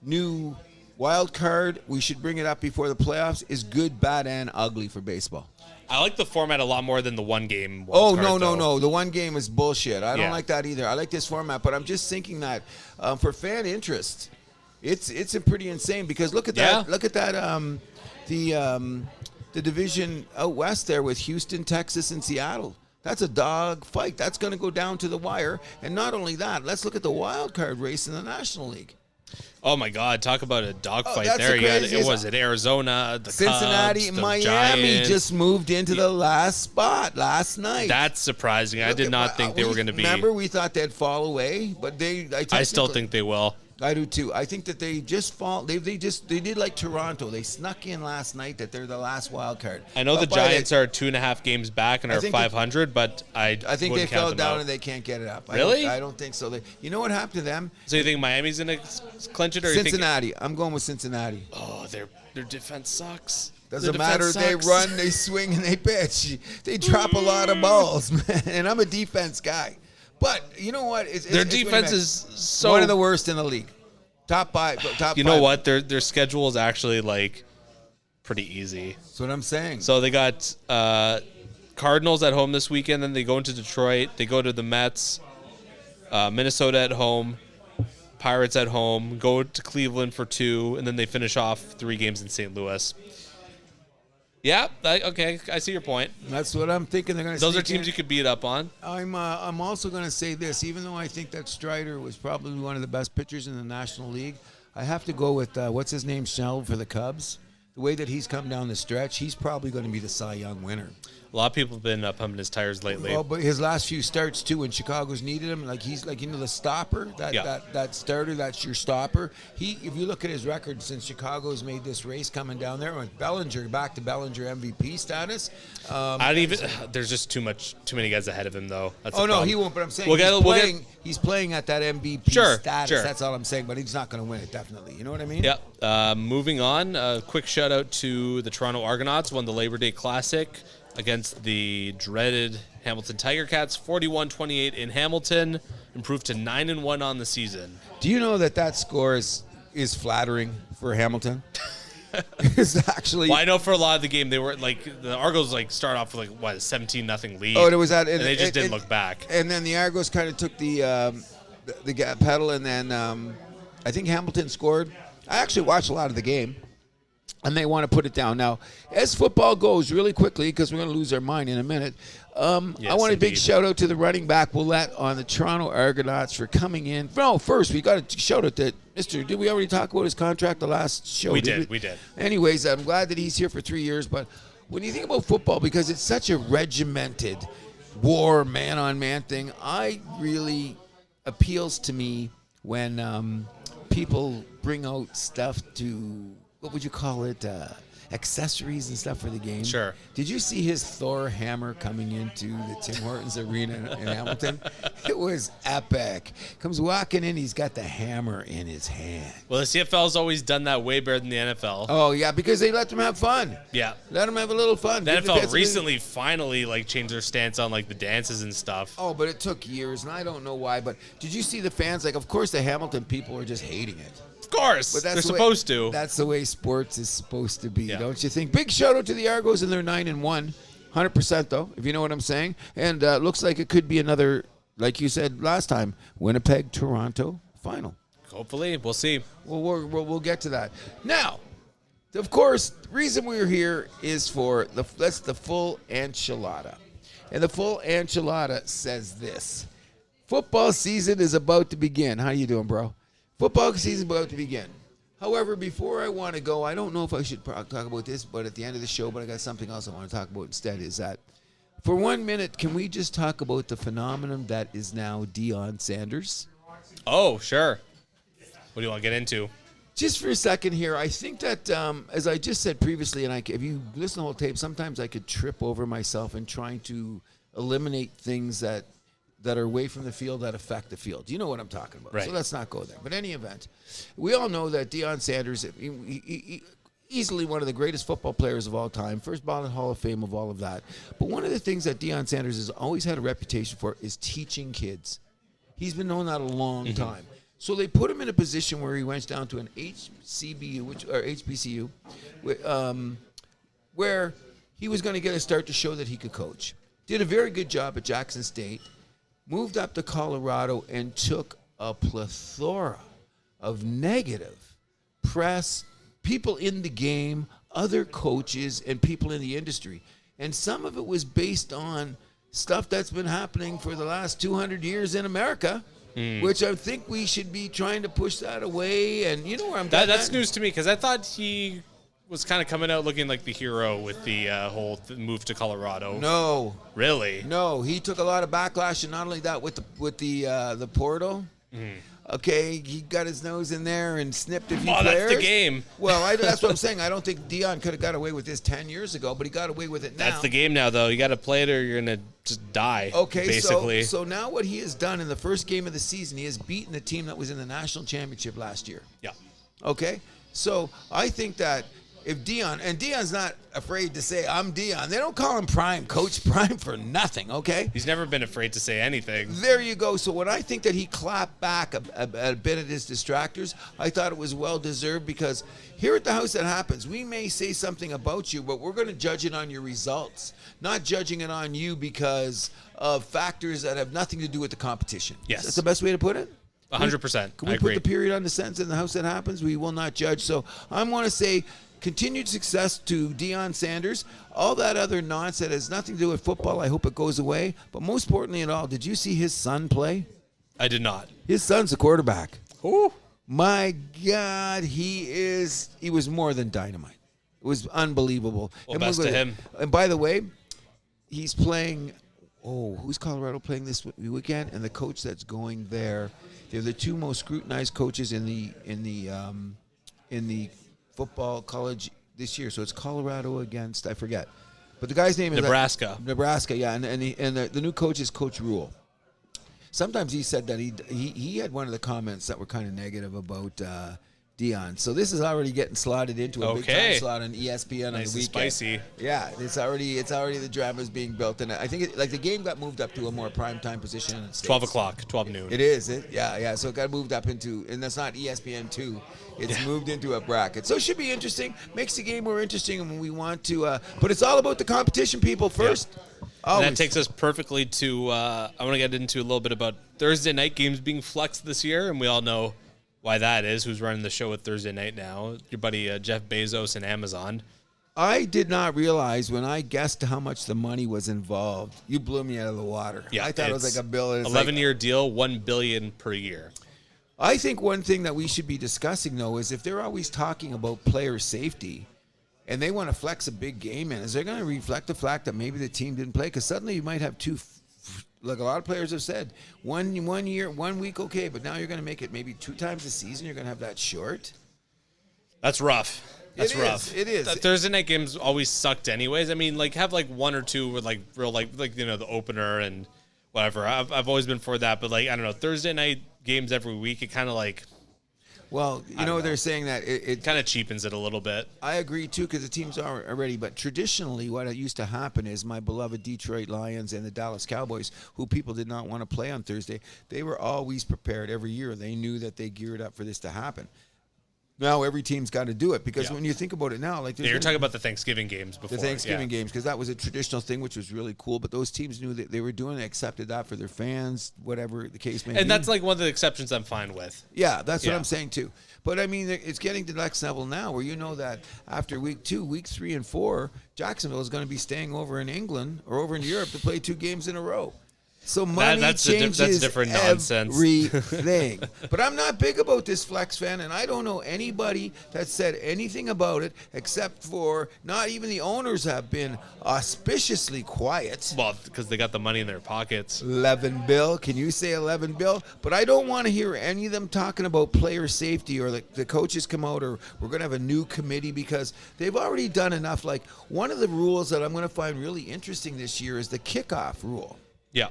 new wild card, we should bring it up before the playoffs, is good, bad, and ugly for baseball. I like the format a lot more than the one game. No. The one game is bullshit. I don't like that either. I like this format, but I'm just thinking that for fan interest, it's pretty insane because look at that. Look at that. The division out west there with Houston, Texas, and Seattle. That's a dog fight. That's going to go down to the wire. And not only that, let's look at the wild card race in the National League. Oh my God! Talk about a dogfight there. It was Arizona, the Cincinnati, Cubs, the Miami Giants. just moved into the last spot last night. That's surprising. I did not think they were going to be. Remember, we thought they'd fall away, but I still think they will. I do too. I think that they just fall. They did like Toronto. They snuck in last night that they're the last wild card. I know the Giants are 2.5 games back and are 500, but I think they fell down and they can't get it up. Really? I don't think so. You know what happened to them? So you think Miami's going to clinch it, or Cincinnati? I'm going with Cincinnati. Oh, their defense sucks. Doesn't matter. They run, they swing, and they pitch. They drop a lot of balls, man. And I'm a defense guy. But you know what? Their defense is so one of the worst in the league. Top five. You know what? Their schedule is actually like pretty easy. That's what I'm saying. So they got Cardinals at home this weekend. Then they go into Detroit. They go to the Mets, Minnesota at home, Pirates at home. Go to Cleveland for 2, and then they finish off 3 games in St. Louis. Yeah, okay, I see your point. That's what I'm thinking. They're going to. Those are teams you could beat up on. I'm also going to say this. Even though I think that Strider was probably one of the best pitchers in the National League, I have to go with what's his name, Snell for the Cubs. The way that he's come down the stretch, he's probably going to be the Cy Young winner. A lot of people have been pumping his tires lately. Well, but his last few starts too, when Chicago's needed him, like he's like the stopper. That starter, that's your stopper. If you look at his record since Chicago's made this race coming down there, with Bellinger back to Bellinger MVP status. There's just too many guys ahead of him though. That's he won't. But I'm saying he's playing at that MVP status. Sure. That's all I'm saying. But he's not going to win it definitely. You know what I mean? Yeah. Moving on. A quick shout out to the Toronto Argonauts. Won the Labor Day Classic against the dreaded Hamilton Tiger Cats, 41-28 in Hamilton, improved to 9-1 on the season. Do you know that score is flattering for Hamilton? It's actually. Well, I know for a lot of the game they were like the Argos start off with a 17-0 lead. Oh, it was that, and they just didn't look back. And then the Argos kind of took the pedal, and then I think Hamilton scored. I actually watched a lot of the game. And they want to put it down. Now, as football goes really quickly, because we're going to lose our mind in a minute, I want a big shout-out to the running back, Willette, on the Toronto Argonauts for coming in. No, first, we got a shout-out to did we already talk about his contract the last show? We did. Anyways, I'm glad that he's here for 3 years. But when you think about football, because it's such a regimented war, man-on-man thing, I really appeals to me when people bring out stuff to... What would you call it? Accessories and stuff for the game. Sure. Did you see his Thor hammer coming into the Tim Hortons arena in Hamilton? It was epic. Comes walking in, he's got the hammer in his hand. Well, the CFL's always done that way better than the NFL. Oh, yeah, because they let them have fun. Yeah. Let them have a little fun. The NFL recently finally changed their stance on the dances and stuff. Oh, but it took years, and I don't know why. But did you see the fans? Of course, the Hamilton people are just hating it. Of course, but they're supposed to. That's the way sports is supposed to be, don't you think? Big shout out to the Argos, and they're 9-1, 100% though, if you know what I'm saying. And looks like it could be another, like you said last time, Winnipeg-Toronto final. Hopefully, we'll see. We'll get to that. Now, of course, the reason we're here is for the full enchilada. And the full enchilada says this. Football season is about to begin. How you doing, bro? Football season is about to begin. However, before I want to go, I don't know if I should talk about this, but at the end of the show, but I got something else I want to talk about instead, is that for 1 minute, can we just talk about the phenomenon that is now Deion Sanders? Oh, sure. What do you want to get into? Just for a second here, I think that, as I just said previously, and if you listen to the whole tape, sometimes I could trip over myself in trying to eliminate things that are away from the field that affect the field. You know what I'm talking about. Right. So let's not go there. But in any event, we all know that Deion Sanders, he easily one of the greatest football players of all time, first ballot Hall of Fame of all of that. But one of the things that Deion Sanders has always had a reputation for is teaching kids. He's been known that a long time. So they put him in a position where he went down to an HBCU, where he was going to get a start to show that he could coach. Did a very good job at Jackson State, moved up to Colorado, and took a plethora of negative press, people in the game, other coaches, and people in the industry. And some of it was based on stuff that's been happening for the last 200 years in America, which I think we should be trying to push that away. And you know where I'm going. That's news to me, because I thought he was kind of coming out looking like the hero with the whole move to Colorado. No. Really? No, he took a lot of backlash, and not only that, with the portal. Okay, he got his nose in there and snipped a few players. That's the game. Well, that's what I'm saying. I don't think Deion could have got away with this 10 years ago, but he got away with it now. That's the game now, though. You got to play it or you're going to just die, basically. So now what he has done in the first game of the season, he has beaten the team that was in the national championship last year. Yeah. Okay? So I think that if Deion, and Deion's not afraid to say, I'm Deion. They don't call him Coach Prime for nothing, okay? He's never been afraid to say anything. There you go. So when I think that he clapped back a bit at his distractors, I thought it was well-deserved, because here at the House That Happens, we may say something about you, but we're going to judge it on your results, not judging it on you because of factors that have nothing to do with the competition. Yes. That's the best way to put it? 100%. Can we put the period on the sentence in the House That Happens? We will not judge. So I want to say continued success to Deion Sanders. All that other nonsense that has nothing to do with football, I hope it goes away. But most importantly of all, did you see his son play? I did not. His son's a quarterback. Ooh. My God, he was more than dynamite. It was unbelievable. Well, best to him. And by the way, he's playing. Oh, who's Colorado playing this weekend? And the coach that's going there, they're the two most scrutinized coaches in the football college this year. So it's Colorado against, I forget, but the guy's name is Nebraska. Nebraska, yeah, and the new coach is Coach Rule. Sometimes he said that he had one of the comments that were kind of negative about Deion. So this is already getting slotted into a big time slot on ESPN nice on the weekend. Spicy. Yeah, it's already the drama's being built, and I think the game got moved up to a more primetime position. In 12 o'clock, 12 noon. It is, yeah. So it got moved up into, and that's not ESPN 2. It's moved into a bracket. So it should be interesting. Makes the game more interesting when we want to. But it's all about the competition, people, first. Yeah. And that takes us perfectly to, I want to get into a little bit about Thursday night games being flexed this year, and we all know why that is. Who's running the show with Thursday night now? Your buddy Jeff Bezos and Amazon. I did not realize when I guessed how much the money was involved. You blew me out of the water. Yeah, I thought it was like $1 billion. 11-year deal, $1 billion per year. I think one thing that we should be discussing, though, is if they're always talking about player safety and they want to flex a big game in, is they're going to reflect the fact that maybe the team didn't play? Because suddenly you might have two, like a lot of players have said, one year, 1 week, okay, but now you're going to make it maybe 2 times a season. You're going to have that short. That's rough. That's rough. It is. Thursday night games always sucked anyways. I mean, have 1 or 2 with real the opener and whatever. I've always been for that, but I don't know, Thursday night games every week, it kind of well, they're saying that it kind of cheapens it a little bit. I agree too, because the teams are ready. But traditionally, what used to happen is my beloved Detroit Lions and the Dallas Cowboys, who people did not want to play on Thursday, they were always prepared every year. They knew that they geared up for this to happen. Now every team's got to do it because when you think about it now, like you're talking about the Thanksgiving games before. The Thanksgiving games, because that was a traditional thing, which was really cool. But those teams knew that they were doing it, accepted that for their fans, whatever the case may be. And that's like one of the exceptions I'm fine with. Yeah, that's what I'm saying too. But I mean, it's getting to the next level now where you know that after week 2, week 3 and 4, Jacksonville is going to be staying over in England or over in Europe to play 2 games in a row. So money changes that's different nonsense. Everything. But I'm not big about this flex fan, and I don't know anybody that said anything about it except for not even the owners have been auspiciously quiet. Well, because they got the money in their pockets. 11 bill. Can you say 11 bill? But I don't want to hear any of them talking about player safety or the coaches come out or we're going to have a new committee because they've already done enough. Like one of the rules that I'm going to find really interesting this year is the kickoff rule. Yeah.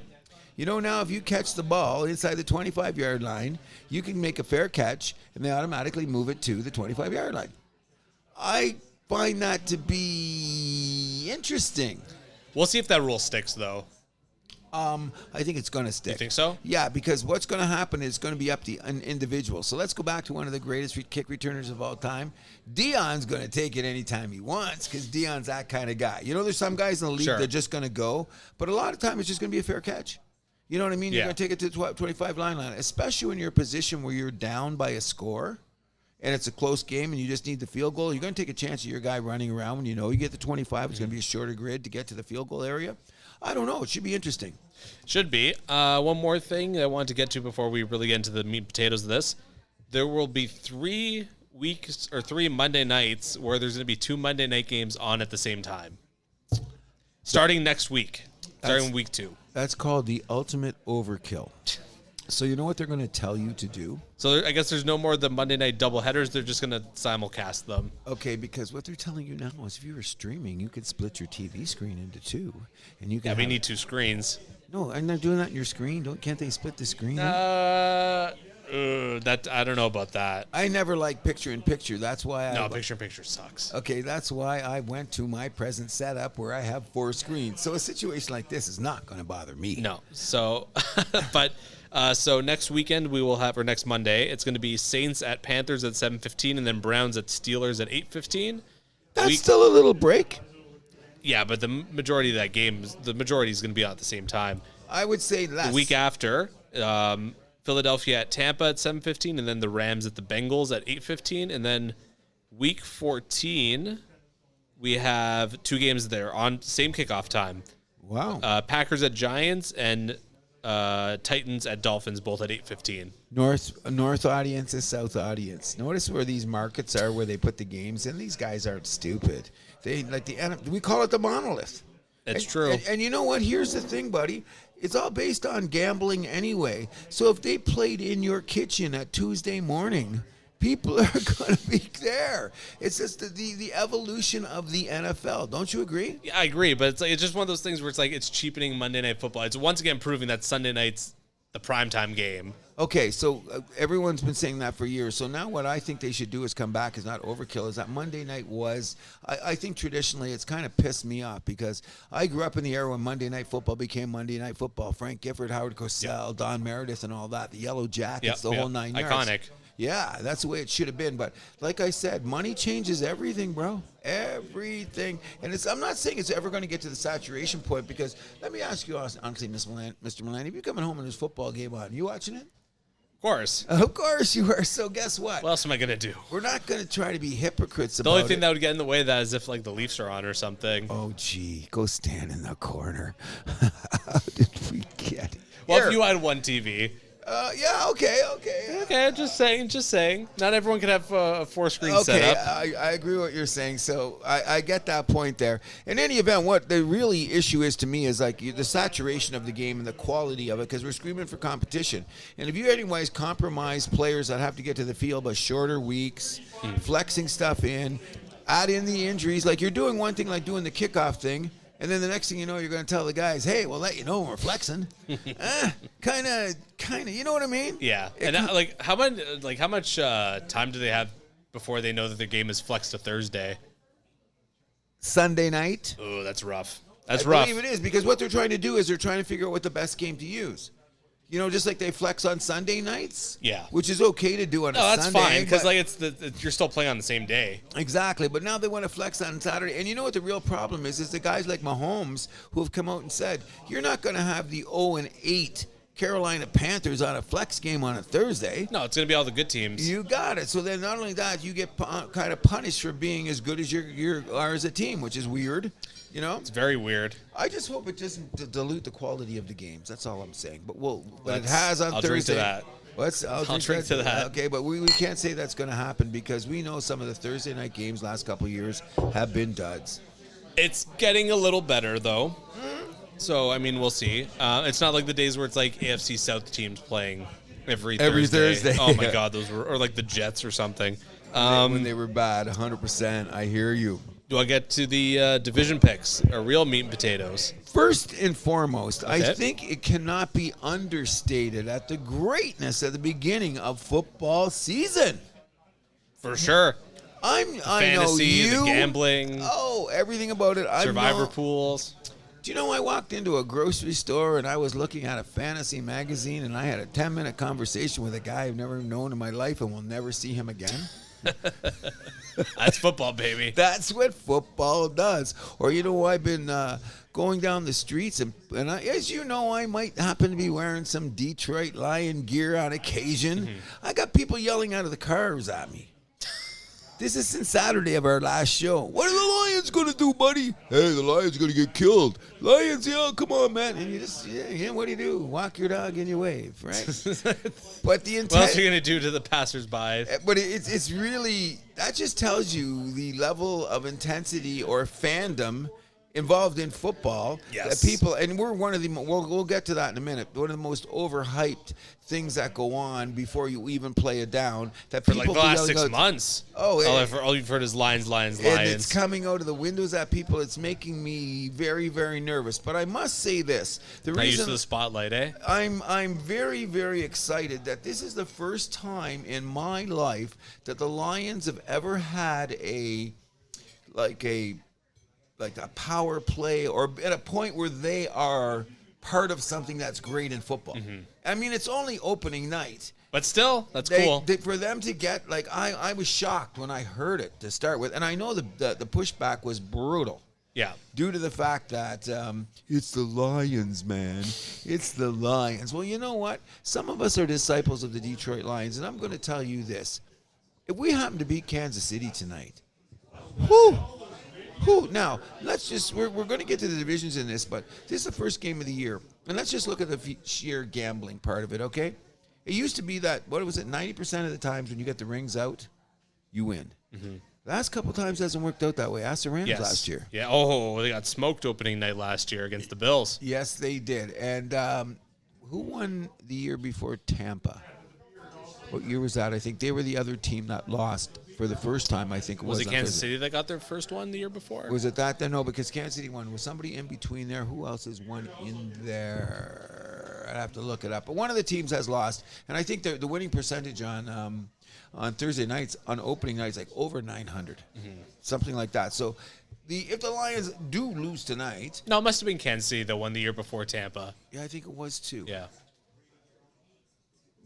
You know, now if you catch the ball inside the 25-yard line, you can make a fair catch, and they automatically move it to the 25-yard line. I find that to be interesting. We'll see if that rule sticks, though. I think it's going to stick. You think so? Yeah, because what's going to happen is going to be up to an individual. So let's go back to one of the greatest kick returners of all time. Deion's going to take it anytime he wants because Deion's that kind of guy. You know, there's some guys in the league that are just going to go, but a lot of time it's just going to be a fair catch. You know what I mean? You're going to take it to the 25 line, especially when you're in a position where you're down by a score and it's a close game and you just need the field goal. You're going to take a chance of your guy running around when you know you get the 25. It's going to be a shorter grid to get to the field goal area. I don't know. It should be interesting. Should be. One more thing I wanted to get to before we really get into the meat and potatoes of this. There will be 3 weeks or 3 Monday nights where there's going to be 2 Monday night games on at the same time. Starting next week. Starting week 2. That's called the ultimate overkill. So you know what they're going to tell you to do? So I guess there's no more of the Monday night doubleheaders. They're just going to simulcast them. Okay, because what they're telling you now is if you were streaming, you could split your TV screen into 2. And you can we need 2 screens. No, I'm not doing that in your screen. Can't they split the screen? That I don't know about that. I never liked picture-in-picture. That's why picture-in-picture sucks. Okay, that's why I went to my present setup where I have 4 screens. So a situation like this is not going to bother me. No. So, but so next weekend we will have, or next Monday, it's going to be Saints at Panthers at 7:15, and then Browns at Steelers at 8:15. That's still a little break. Yeah, but the majority of that game, the majority is going to be out at the same time. I would say less. The week after, Philadelphia at Tampa at 7:15, and then the Rams at the Bengals at 8:15, and then week 14, we have 2 games there on same kickoff time. Wow. Packers at Giants and Titans at Dolphins, both at 8:15. North audience and South audience. Notice where these markets are, where they put the games in. These guys aren't stupid. They like we call it the monolith. That's true. And you know what? Here's the thing, buddy. It's all based on gambling anyway. So if they played in your kitchen at Tuesday morning, people are going to be there. It's just the evolution of the NFL. Don't you agree? Yeah, I agree, but it's just one of those things where it's cheapening Monday Night Football. It's once again proving that Sunday night's the primetime game. Okay, so everyone's been saying that for years. So now what I think they should do is come back is not overkill, is that Monday night was, I think traditionally it's kind of pissed me off because I grew up in the era when Monday Night Football became Monday Night Football. Frank Gifford, Howard Cosell, Don Meredith and all that, the Yellow Jackets, the whole 9 yards. Iconic. Yeah, that's the way it should have been. But like I said, money changes everything, bro. Everything. And I'm not saying it's ever going to get to the saturation point because let me ask you honestly, Mr. Mullane, if you're coming home and there's a football game on, you watching it? Of course you are. So guess what? What else am I going to do? We're not going to try to be hypocrites about it. The only thing that would get in the way of that is if the Leafs are on or something. Oh, gee. Go stand in the corner. How did we get it? Well, if you had one TV. Yeah, okay. Okay, just saying. Not everyone can have a 4-screen setup. I agree with what you're saying. So I get that point there. In any event, what the really issue is to me is the saturation of the game and the quality of it because we're screaming for competition. And if you anyways compromise players that have to get to the field by shorter weeks, flexing stuff in, add in the injuries, like you're doing one thing like doing the kickoff thing, and then the next thing you know, you're going to tell the guys, hey, we'll let you know when we're flexing. Kind of, you know what I mean? Yeah. And how much time do they have before they know that their game is flexed to Thursday? Sunday night. Oh, that's rough. I believe it is because what they're trying to do is they're trying to figure out what the best game to use. You know, just like they flex on Sunday nights. Yeah. Which is okay to do on a No, that's Sunday. fine because but- like you're still playing on the same day. Exactly, but now they want to flex on Saturday. And you know what the real problem is the guys like Mahomes who have come out and said, you're not going to have the 0-8 Carolina Panthers on a flex game on a Thursday. No, it's going to be all the good teams. You got it. So then not only that, you get kind of punished for being as good as you are as a team, which is weird. You know? It's very weird. I just hope it doesn't dilute the quality of the games. That's all I'm saying. But it has on I'll Thursday. Drink to that. I'll drink to that. Okay, but we can't say that's going to happen because we know some of the Thursday night games last couple of years have been duds. It's getting a little better, though. So, I mean, we'll see. It's not like the days where it's like AFC South teams playing every Thursday. Oh, my God. Those were, or like the Jets or something. When they were bad, 100%. I hear you. Do I get to the division picks, or real meat and potatoes? First and foremost, Okay. I think it cannot be understated at the greatness at the beginning of football season. For sure. I know Fantasy, you. the gambling, everything about it. Survivor pools. Do you know I walked into a grocery store and I was looking at a fantasy magazine and I had a 10-minute conversation with a guy I've never known in my life and will never see him again? That's football, baby. That's what football does. Or you know, I've been going down the streets and as you know, I might happen to be wearing some Detroit Lion gear on occasion. I got people yelling out of the cars at me. This is since Saturday of our last show. What are the Lions going to do, buddy? Hey, the Lions are going to get killed. Lions, come on, man. And you just, what do you do? Walk your dog and you wave, right? But the intent. What else are you going to do to the passersby? But it's really, that just tells you the level of intensity or fandom involved in football. Yes. That people, and we're one of the, we'll get to that in a minute, one of the most overhyped things that go on before you even play it down. That For people like the last yelling 6 out, months. All you've heard is Lions. and it's coming out of the windows at people. It's making me very, very nervous. But I must say this: the Not used reason to the spotlight, eh? I'm very, very excited that this is the first time in my life that the Lions have ever had a power play or at a point where they are part of something that's great in football. I mean, it's only opening night. But still, that's cool. For them to get, I was shocked when I heard it to start with. And I know the pushback was brutal. Yeah. Due to the fact that it's the Lions, man. It's the Lions. Well, you know what? Some of us are disciples of the Detroit Lions. And I'm going to tell you this. If we happen to beat Kansas City tonight, now, let's just, we're going to get to the divisions in this, but this is the first game of the year. And let's just look at the sheer gambling part of it, okay? It used to be that, 90% of the times when you get the rings out, you win. Last couple times hasn't worked out that way. Ask the Rams last year. Yeah. Oh, they got smoked opening night last year against the Bills. Yes, they did. And who won the year before Tampa? What year was that? I think they were the other team that lost for the first time, I think it was. Was it Kansas City that got their first one the year before? Was it that then? No, because Kansas City won. Was somebody in between there? Who else has won in there? I'd have to look it up. But one of the teams has lost. And I think the winning percentage on Thursday nights, on opening nights, like over 900. Something like that. So if the Lions do lose tonight. No, it must have been Kansas City that won the year before Tampa. Yeah, I think it was too. Yeah.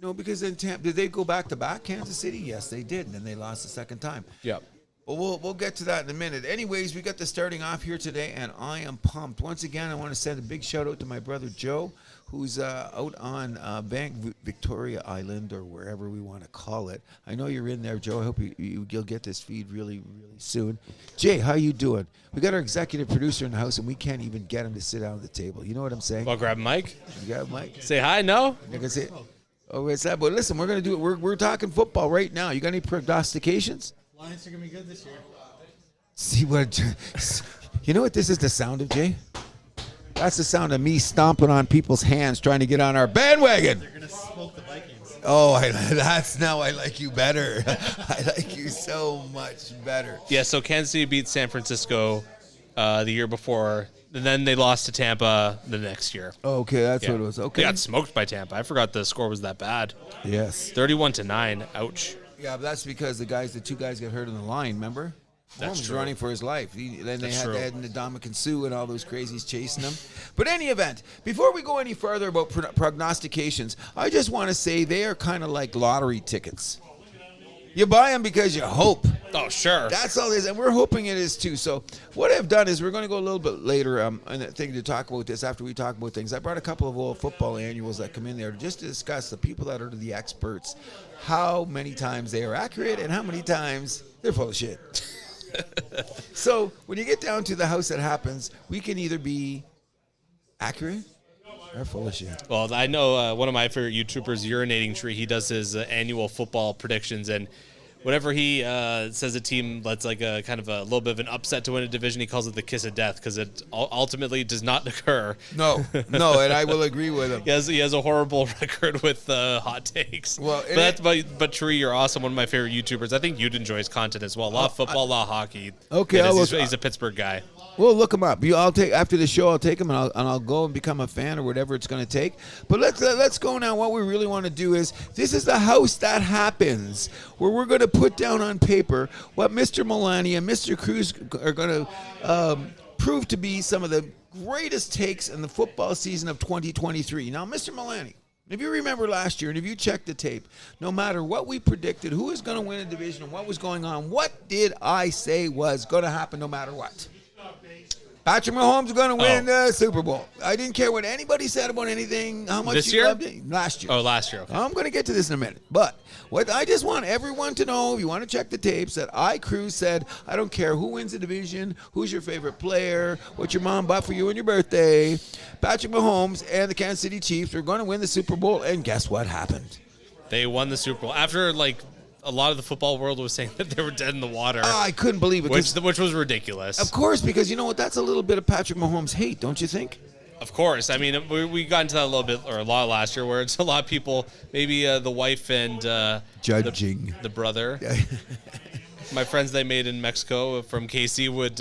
No, because then did they go back-to-back, Kansas City? Yes, they did, and then they lost the second time. Yep. Well, we'll get to that in a minute. Anyways, we got the starting off here today, and I am pumped. Once again, I want to send a big shout-out to my brother Joe, who's out on Bank Victoria Island, or wherever we want to call it. I know you're in there, Joe. I hope you'll get this feed really, really soon. Jay, how you doing? We got our executive producer in the house, and we can't even get him to sit down at the table. You know what I'm saying? Well, grab a mic. You got a mic? Say hi, no? You can say, oh, it's that. But listen, we're going to do it. We're talking football right now. You got any prognostications? Lions are going to be good this year. See what? You know what this is the sound of, Jay? That's the sound of me stomping on people's hands trying to get on our bandwagon. They're going to smoke the Vikings. Oh, I like you better. I like you so much better. Yeah, so Kansas City beat San Francisco the year before, and then they lost to Tampa the next year. Okay, that's Yeah. what it was. Okay. They got smoked by Tampa. I forgot the score was that bad. Yes. 31-9. Ouch. Yeah, but that's because the two guys got hurt in the line, remember? Mahomes true. running for his life. Then they That's had true. Ndamukong Suh and all those crazies chasing him. But any event, before we go any further about prognostications, I just want to say they are kind of like lottery tickets. You buy them because you hope. Oh, sure. That's all it is, and we're hoping it is too. So what I've done is we're going to go a little bit later in the thing to talk about this after we talk about things. I brought a couple of old football annuals that come in there just to discuss the people that are the experts, how many times they are accurate and how many times they're full of shit. So when you get down to the house that happens, we can either be accurate or full of shit. Well, I know one of my favorite YouTubers, Urinating Tree, he does his annual football predictions, and whenever he says a team that's like a kind of a little bit of an upset to win a division, he calls it the kiss of death because it ultimately does not occur. No, and I will agree with him. He has a horrible record with hot takes. Well, but Tree, you're awesome. One of my favorite YouTubers. I think you'd enjoy his content as well. A lot of football, a lot of hockey. Okay, he's a Pittsburgh guy. Well, look him up. I'll take after the show. I'll take him and I'll go and become a fan or whatever it's going to take. But let's go now. What we really want to do is this is the house that happens where we're going to put down on paper what Mr. Milani and Mr. Cruz are going to prove to be some of the greatest takes in the football season of 2023. Now, Mr. Milani, if you remember last year and if you check the tape, no matter what we predicted, who was going to win a division and what was going on, what did I say was going to happen no matter what? Patrick Mahomes is going to win the Super Bowl. I didn't care what anybody said about anything, how much This you year? loved it. Last year. Oh, last year. Okay. I'm going to get to this in a minute. But what I just want everyone to know, if you want to check the tapes, that Cruz said, I don't care who wins the division, who's your favorite player, what your mom bought for you on your birthday. Patrick Mahomes and the Kansas City Chiefs are going to win the Super Bowl. And guess what happened? They won the Super Bowl after a lot of the football world was saying that they were dead in the water. I couldn't believe it. Which was ridiculous. Of course, because you know what? That's a little bit of Patrick Mahomes hate, don't you think? Of course. I mean, we got into that a little bit, or a lot last year, where it's a lot of people, maybe the wife and Judging. the brother. My friends they made in Mexico from KC would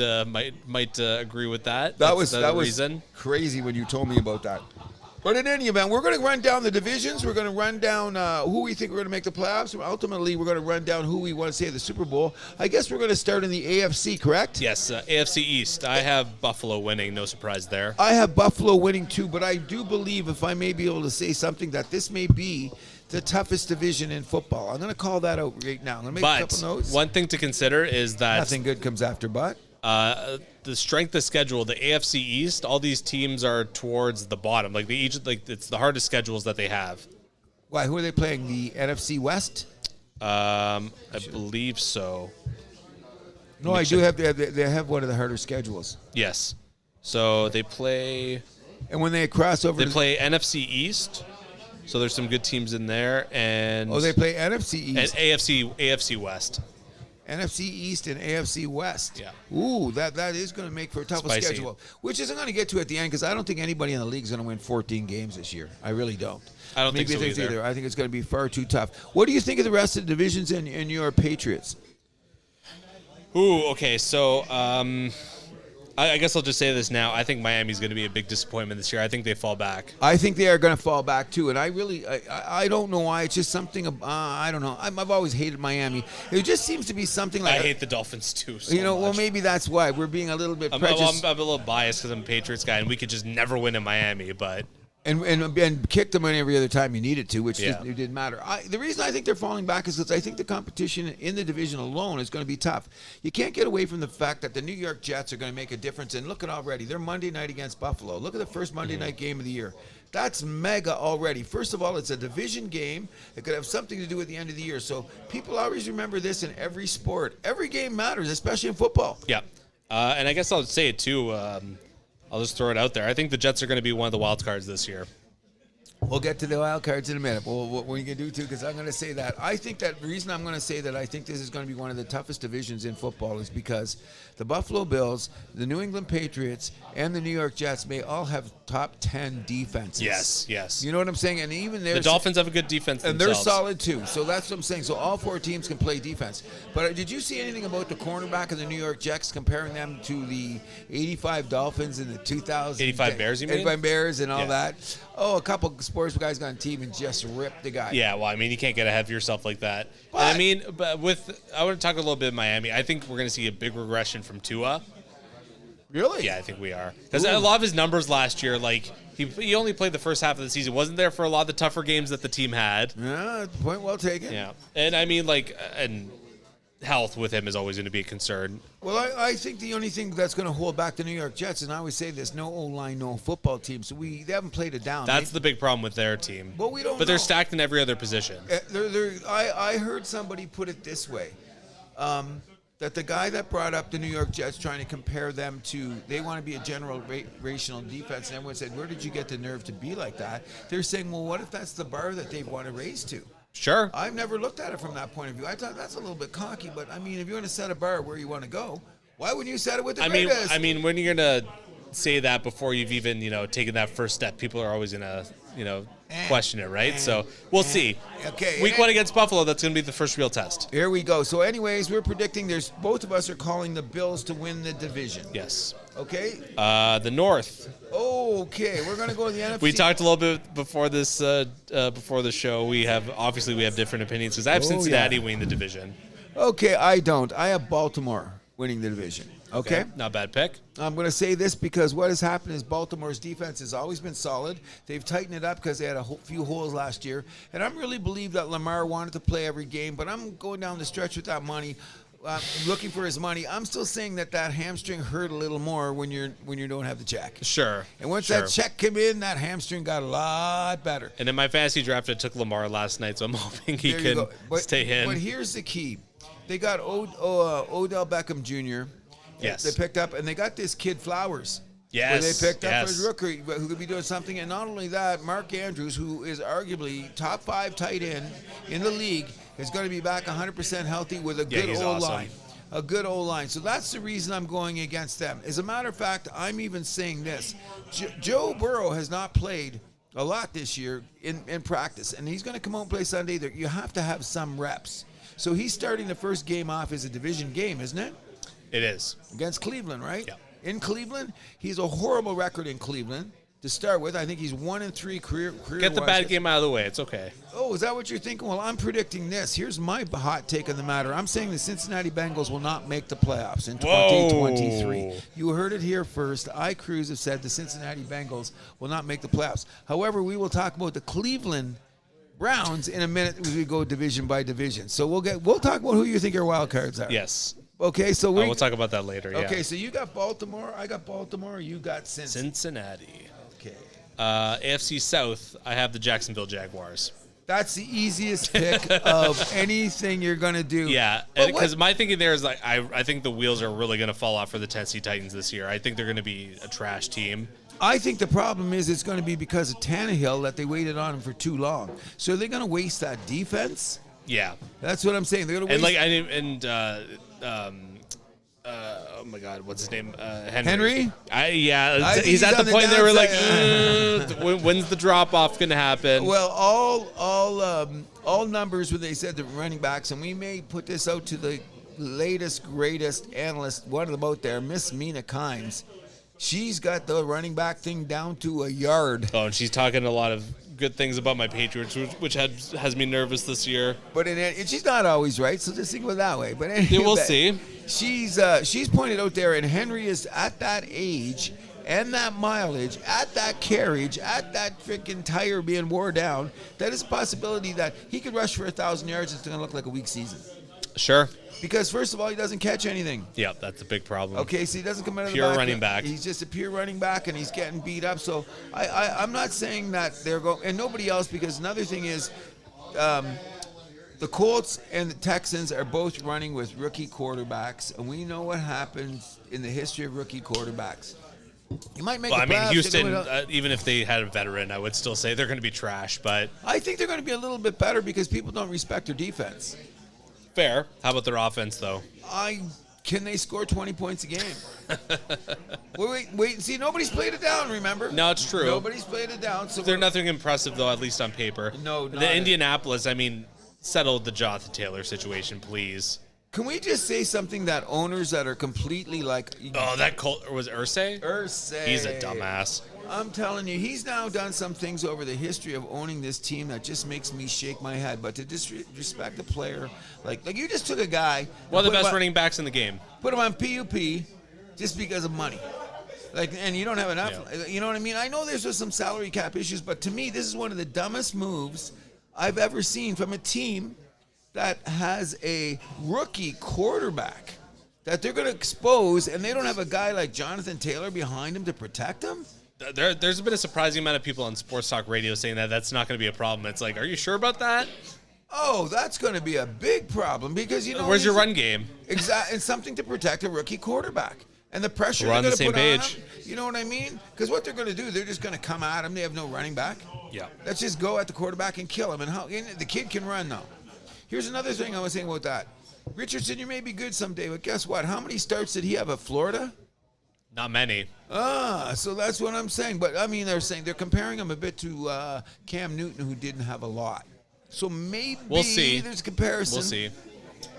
might agree with that. That was reason. crazy when you told me about that. But in any event, we're going to run down the divisions. We're going to run down who we think we're going to make the playoffs. Ultimately, we're going to run down who we want to say the Super Bowl. I guess we're going to start in the AFC, correct? Yes, AFC East. I have Buffalo winning. No surprise there. I have Buffalo winning too, but I do believe, if I may be able to say something, that this may be the toughest division in football. I'm going to call that out right now. I'm going to make a couple notes. One thing to consider is that Nothing good comes after but. the strength of schedule, the AFC East, all these teams are towards the bottom. It's the hardest schedules that they have. Why? Who are they playing? The NFC West? I believe so. No, I do have. They have one of the harder schedules. Yes. So they play. And when they cross over, They play NFC East. So there's some good teams in there, and they play NFC East, and AFC West. NFC East, and AFC West. Yeah. Ooh, that is going to make for a tougher Spicy. schedule, which isn't going to get to at the end because I don't think anybody in the league is going to win 14 games this year. I really don't. I don't think so Maybe either. I think it's going to be far too tough. What do you think of the rest of the divisions in your Patriots? Ooh, okay. So I guess I'll just say this now. I think Miami's going to be a big disappointment this year. I think they fall back. I think they are going to fall back too, and I don't know why. It's just something. I don't know. I've always hated Miami. It just seems to be something like I hate the Dolphins too. So well, much. maybe that's why we're being a little bit I'm prejudiced. a little biased because I'm a Patriots guy, and we could just never win in Miami. But And kick them in every other time you needed to, which Yeah. it didn't matter. The reason I think they're falling back is because I think the competition in the division alone is going to be tough. You can't get away from the fact that the New York Jets are going to make a difference. And look at already, they're Monday night against Buffalo. Look at the first Monday night game of the year. That's mega already. First of all, it's a division game. It could have something to do with the end of the year. So people always remember this in every sport. Every game matters, especially in football. yeah, and I guess I'll say it too. I'll just throw it out there. I think the Jets are going to be one of the wild cards this year. We'll get to the wild cards in a minute. Well, what we can do too, because I'm going to say that. I think that the reason I'm going to say that I think this is going to be one of the toughest divisions in football is because the Buffalo Bills, the New England Patriots, and the New York Jets may all have top 10 defenses. Yes. You know what I'm saying? And even The Dolphins have a good defense and themselves. they're solid too. So that's what I'm saying. So all four teams can play defense. But did you see anything about the cornerback of the New York Jets comparing them to the 85 Dolphins in the 2000? 85 Bears, you mean? 85 Bears and all Yeah. that. Oh, a couple sports guys got on team and just rip the guy. Yeah, well, I mean, you can't get ahead of yourself like that. But- And I mean, but I want to talk a little bit of Miami. I think we're going to see a big regression from Tua. Really? Yeah, I think we are. Because a lot of his numbers last year, like, he only played the first half of the season. Wasn't there for a lot of the tougher games that the team had. Yeah, point well taken. Yeah. And I mean, like, and health with him is always going to be a concern. Well, I think the only thing that's going to hold back the New York Jets, and I always say this, no O-line, no football team. So they haven't played it down. That's the big problem with their team. Well, we don't But they're know. stacked in every other position. I heard somebody put it this way, that the guy that brought up the New York Jets trying to compare them to, they want to be a generational defense, and everyone said, where did you get the nerve to be like that? They're saying, well, what if that's the bar that they want to raise to? Sure. I've never looked at it from that point of view. I thought that's a little bit cocky, but I mean, if you're going to set a bar where you want to go, why wouldn't you set it with the greatest? I mean, when you're going to say that before you've even, taken that first step, people are always going to, question it, right? So we'll see. Okay. Week 1 against Buffalo, that's going to be the first real test. Here we go. So anyways, we're predicting both of us are calling the Bills to win the division. Yes. Okay? The North. Okay, we're going to go to the NFC. We talked a little bit before this, before the show. We have different opinions because I have Cincinnati winning the division. Okay, I don't. I have Baltimore winning the division. Okay? Not bad pick. I'm going to say this because what has happened is Baltimore's defense has always been solid. They've tightened it up because they had a few holes last year. And I really believe that Lamar wanted to play every game, but I'm going down the stretch with that money. Looking for his money. I'm still saying that hamstring hurt a little more when you don't have the check. Sure. And once that check came in, that hamstring got a lot better. And in my fantasy draft, I took Lamar last night, so I'm hoping he can stay in. But here's the key. They got Odell Beckham Jr. Yes. They picked up, and they got this kid Flowers. Yes. Where they picked up his rookie, who could be doing something. And not only that, Mark Andrews, who is arguably top 5 tight end in the league, is going to be back 100% healthy with a good O-line. A good O-line. So that's the reason I'm going against them. As a matter of fact, I'm even saying this. Joe Burrow has not played a lot this year in practice, and he's going to come out and play Sunday. You have to have some reps. So he's starting the first game off as a division game, isn't it? It is. Against Cleveland, right? Yeah. In Cleveland, he's a horrible record in Cleveland to start with. I think he's 1-3 career. Get the bad game out of the way. It's okay. Oh, is that what you're thinking? Well, I'm predicting this. Here's my hot take on the matter. I'm saying the Cincinnati Bengals will not make the playoffs in 2023. Whoa. You heard it here first. Cruz have said the Cincinnati Bengals will not make the playoffs. However, we will talk about the Cleveland Browns in a minute as we go division by division. So we'll talk about who you think your wild cards are. Yes. Okay, so we'll talk about that later. Yeah. Okay, so you got Baltimore, I got Baltimore, you got Cincinnati. Okay. AFC South, I have the Jacksonville Jaguars. That's the easiest pick of anything you're going to do. Yeah, because my thinking there is like I think the wheels are really going to fall off for the Tennessee Titans this year. I think they're going to be a trash team. I think the problem is it's going to be because of Tannehill that they waited on him for too long. So are they going to waste that defense? Yeah. That's what I'm saying. They're going to waste oh my God, what's his name? Henry? He's at the point there where like, when's the drop off going to happen? Well, all numbers when they said the running backs, and we may put this out to the latest, greatest analyst, one of them out there, Miss Mina Kimes. She's got the running back thing down to a yard. Oh, and she's talking a lot of good things about my Patriots, which has me nervous this year. But and she's not always right, so just think of it that way. But anyway, we'll see. She's pointed out there, and Henry is at that age and that mileage, at that carriage, at that freaking tire being wore down. That is a possibility that he could rush for 1,000 yards. It's going to look like a weak season. Sure. Because first of all, he doesn't catch anything. Yeah, that's a big problem. Okay, so he doesn't come out of the pure back. Running back. He's just a pure running back, and he's getting beat up. So I'm not saying that they're going, and nobody else. Because another thing is, the Colts and the Texans are both running with rookie quarterbacks, and we know what happens in the history of rookie quarterbacks. You might make. Houston, even if they had a veteran, I would still say they're going to be trash. But I think they're going to be a little bit better because people don't respect their defense. Fair. How about their offense, though? Can they score 20 points a game? Wait. See, nobody's played it down, remember? No, it's true. Nobody's played it down. So they're nothing impressive, though, at least on paper. No, the Indianapolis, settle the Jonathan Taylor situation, please. Can we just say something that owners that are completely like... Oh, that Colt was Irsay? Irsay. He's a dumbass. I'm telling you, he's now done some things over the history of owning this team that just makes me shake my head. But to disrespect the player, like you just took a guy... One of the best running backs in the game. Put him on PUP just because of money. And you don't have enough. Yeah. You know what I mean? I know there's just some salary cap issues, but to me, this is one of the dumbest moves I've ever seen from a team that has a rookie quarterback that they're going to expose, and they don't have a guy like Jonathan Taylor behind him to protect him. There's been a surprising amount of people on sports talk radio saying that that's not going to be a problem. It's like, are you sure about that? Oh, that's going to be a big problem because, where's your run game? Exactly, and something to protect a rookie quarterback. And the pressure We're they're on the going to same put on page. him, you know what I mean? Because what they're going to do, they're just going to come at him. They have no running back. Yeah. Let's just go at the quarterback and kill him. And the kid can run, though. Here's another thing I was saying about that. Richardson, you may be good someday, but guess what? How many starts did he have at Florida? Not many. So that's what I'm saying. But, I mean, they're comparing him a bit to Cam Newton, who didn't have a lot. So maybe we'll see. There's a comparison. We'll see.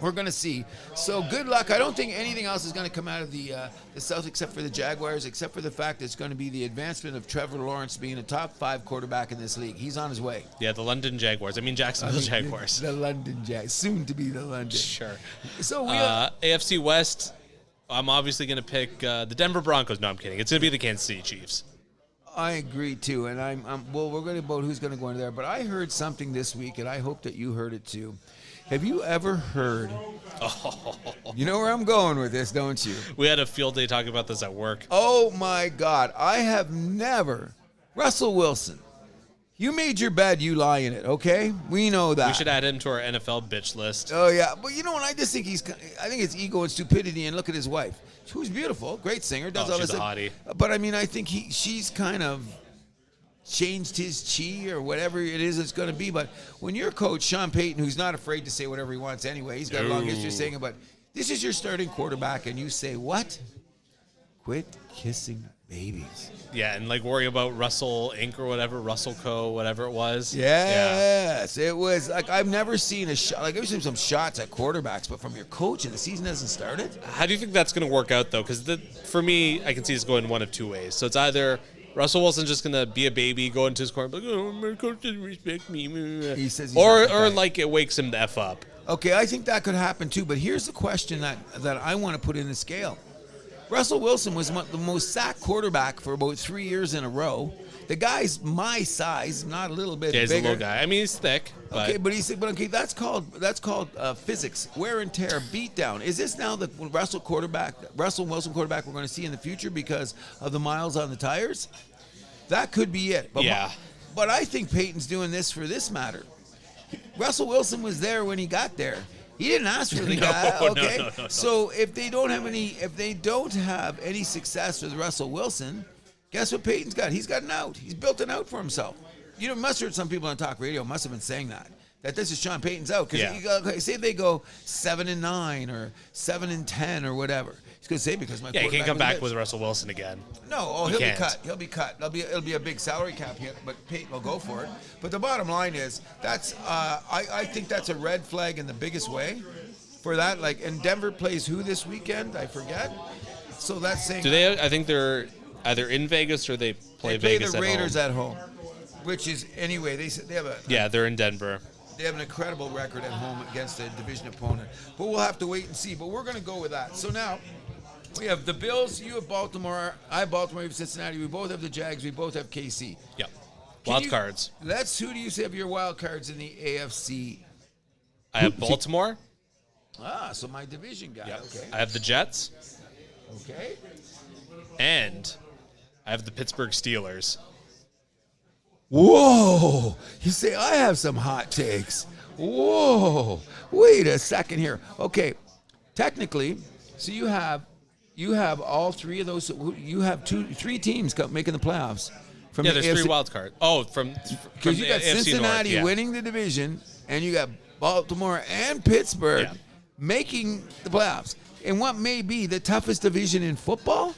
We're going to see. So good luck. I don't think anything else is going to come out of the South except for the Jaguars, except for the fact that it's going to be the advancement of Trevor Lawrence being a top 5 quarterback in this league. He's on his way. Yeah, the London Jaguars. Jacksonville Jaguars. The London Jags. Soon to be the London. Sure. So we AFC West, I'm obviously going to pick the Denver Broncos. No, I'm kidding. It's going to be the Kansas City Chiefs. I agree, too. And we're going to vote who's going to go in there. But I heard something this week, and I hope that you heard it, too. Have you ever heard? You know where I'm going with this, don't you? We had a field day talking about this at work. Oh, my God. I have never. Russell Wilson. You made your bed, you lie in it, okay? We know that. We should add him to our NFL bitch list. Oh, yeah. But you know what? I just think I think it's ego and stupidity, and look at his wife. Who's beautiful, great singer, does all this she's a stuff. hottie. But, I mean, I think she's kind of changed his chi or whatever it is it's going to be. But when your coach, Sean Payton, who's not afraid to say whatever he wants anyway, he's got a long history of saying it, but this is your starting quarterback, and you say, what? Quit kissing babies. Yeah, and worry about Russell Inc. or whatever, Russell Co., whatever it was. Yes, it was I've never seen a shot. I've seen some shots at quarterbacks, but from your coach and the season hasn't started. How do you think that's going to work out, though? Because for me, I can see this going one of two ways. So it's either Russell Wilson's just going to be a baby, go into his corner, like, oh, my coach didn't respect me. He says or it wakes him the F up. Okay, I think that could happen, too. But here's the question that I want to put in the scale. Russell Wilson was the most sacked quarterback for about 3 years in a row. The guy's my size, not a little bit bigger. He's a little guy. I mean, he's thick. Okay, but that's called physics, wear and tear, beat down. Is this now the Russell Wilson quarterback we're going to see in the future because of the miles on the tires? That could be it. But yeah. But I think Peyton's doing this for this matter. Russell Wilson was there when he got there. He didn't ask for the guy. Okay. No. So if they don't have any success with Russell Wilson, guess what Peyton's got? He's got an out. He's built an out for himself. You must have heard some people on talk radio must have been saying that this is Sean Payton's out. Because say they go 7-9 or 7-10 or whatever. He's going to say because my he can't come back with Russell Wilson again. No, he'll be cut. He'll be cut. It'll be a big salary cap hit, but Peyton will go for it. But the bottom line is I think that's a red flag in the biggest way for that. And Denver plays who this weekend? I forget. So that's saying. Do they? I think they're either in Vegas or they play Vegas the Raiders at home. Which is anyway they have a. Yeah, they're in Denver. They have an incredible record at home against a division opponent. But we'll have to wait and see. But we're going to go with that. So now we have the Bills. You have Baltimore. I have Baltimore. You have Cincinnati. We both have the Jags. We both have KC. Yep. Wild cards. Who do you say have your wild cards in the AFC? I have Baltimore. So my division guy. Yep. Okay. I have the Jets. Okay. And I have the Pittsburgh Steelers. Whoa! You say I have some hot takes. Whoa! Wait a second here. Okay, technically, so you have all three of those. You have three teams making the playoffs. From there's AFC. 3 wild cards. Oh, from because you got AFC Cincinnati North, winning the division, and you got Baltimore and Pittsburgh making the playoffs in what may be the toughest division in football.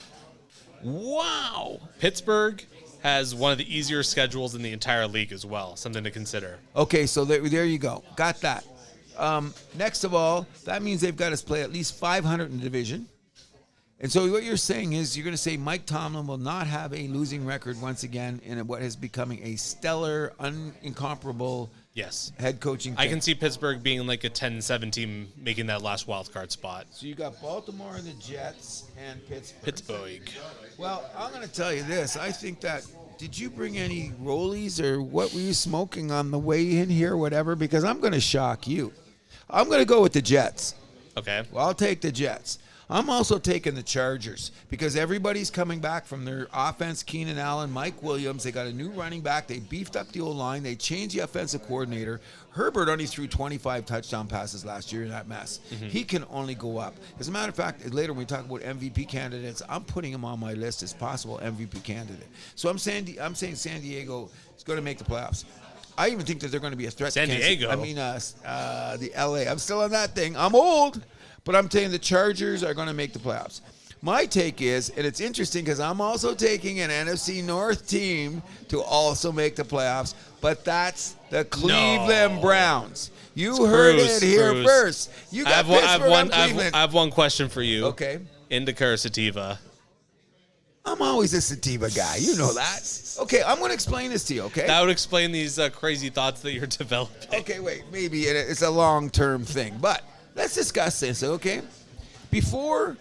Wow! Pittsburgh has one of the easier schedules in the entire league as well. Something to consider. Okay, so there you go. Got that. Next of all, that means they've got to play at least 500 in the division. And so what you're saying is you're going to say Mike Tomlin will not have a losing record once again in what is becoming a stellar, incomparable head coaching thing. I can see Pittsburgh being like a 10-7 team making that last wild card spot. So you got Baltimore and the Jets and Pittsburgh. Pittsburgh. Well, I'm going to tell you this. I think that, did you bring any rollies or what were you smoking on the way in here or whatever? Because I'm going to shock you. I'm going to go with the Jets. Okay. Well, I'll take the Jets. I'm also taking the Chargers because everybody's coming back from their offense. Keenan Allen, Mike Williams. They got a new running back. They beefed up the old line. They changed the offensive coordinator. Herbert only threw 25 touchdown passes last year in that mess. Mm-hmm. He can only go up. As a matter of fact, later when we talk about MVP candidates, I'm putting him on my list as possible MVP candidate. So I'm saying San Diego is going to make the playoffs. I even think that they're going to be a threat. San Diego. The LA. I'm still on that thing. I'm old. But I'm saying the Chargers are going to make the playoffs. My take is, and it's interesting because I'm also taking an NFC North team to also make the playoffs, but that's the Cleveland Browns. You heard it here first. You got Cleveland. I have one question for you. Okay. Indica or sativa? I'm always a sativa guy. You know that. Okay, I'm going to explain this to you, okay? That would explain these crazy thoughts that you're developing. Okay, wait. Maybe it's a long-term thing, but let's discuss this, okay? Before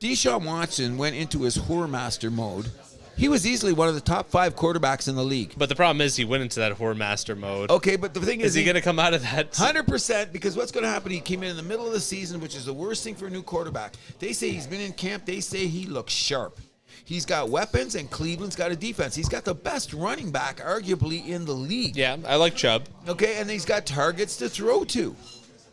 Deshaun Watson went into his whoremaster mode, he was easily one of the top 5 quarterbacks in the league. But the problem is he went into that whoremaster mode. Okay, but the thing is he going to come out of that? 100%, because what's going to happen, he came in the middle of the season, which is the worst thing for a new quarterback. They say he's been in camp. They say he looks sharp. He's got weapons, and Cleveland's got a defense. He's got the best running back, arguably, in the league. Yeah, I like Chubb. Okay, and he's got targets to throw to.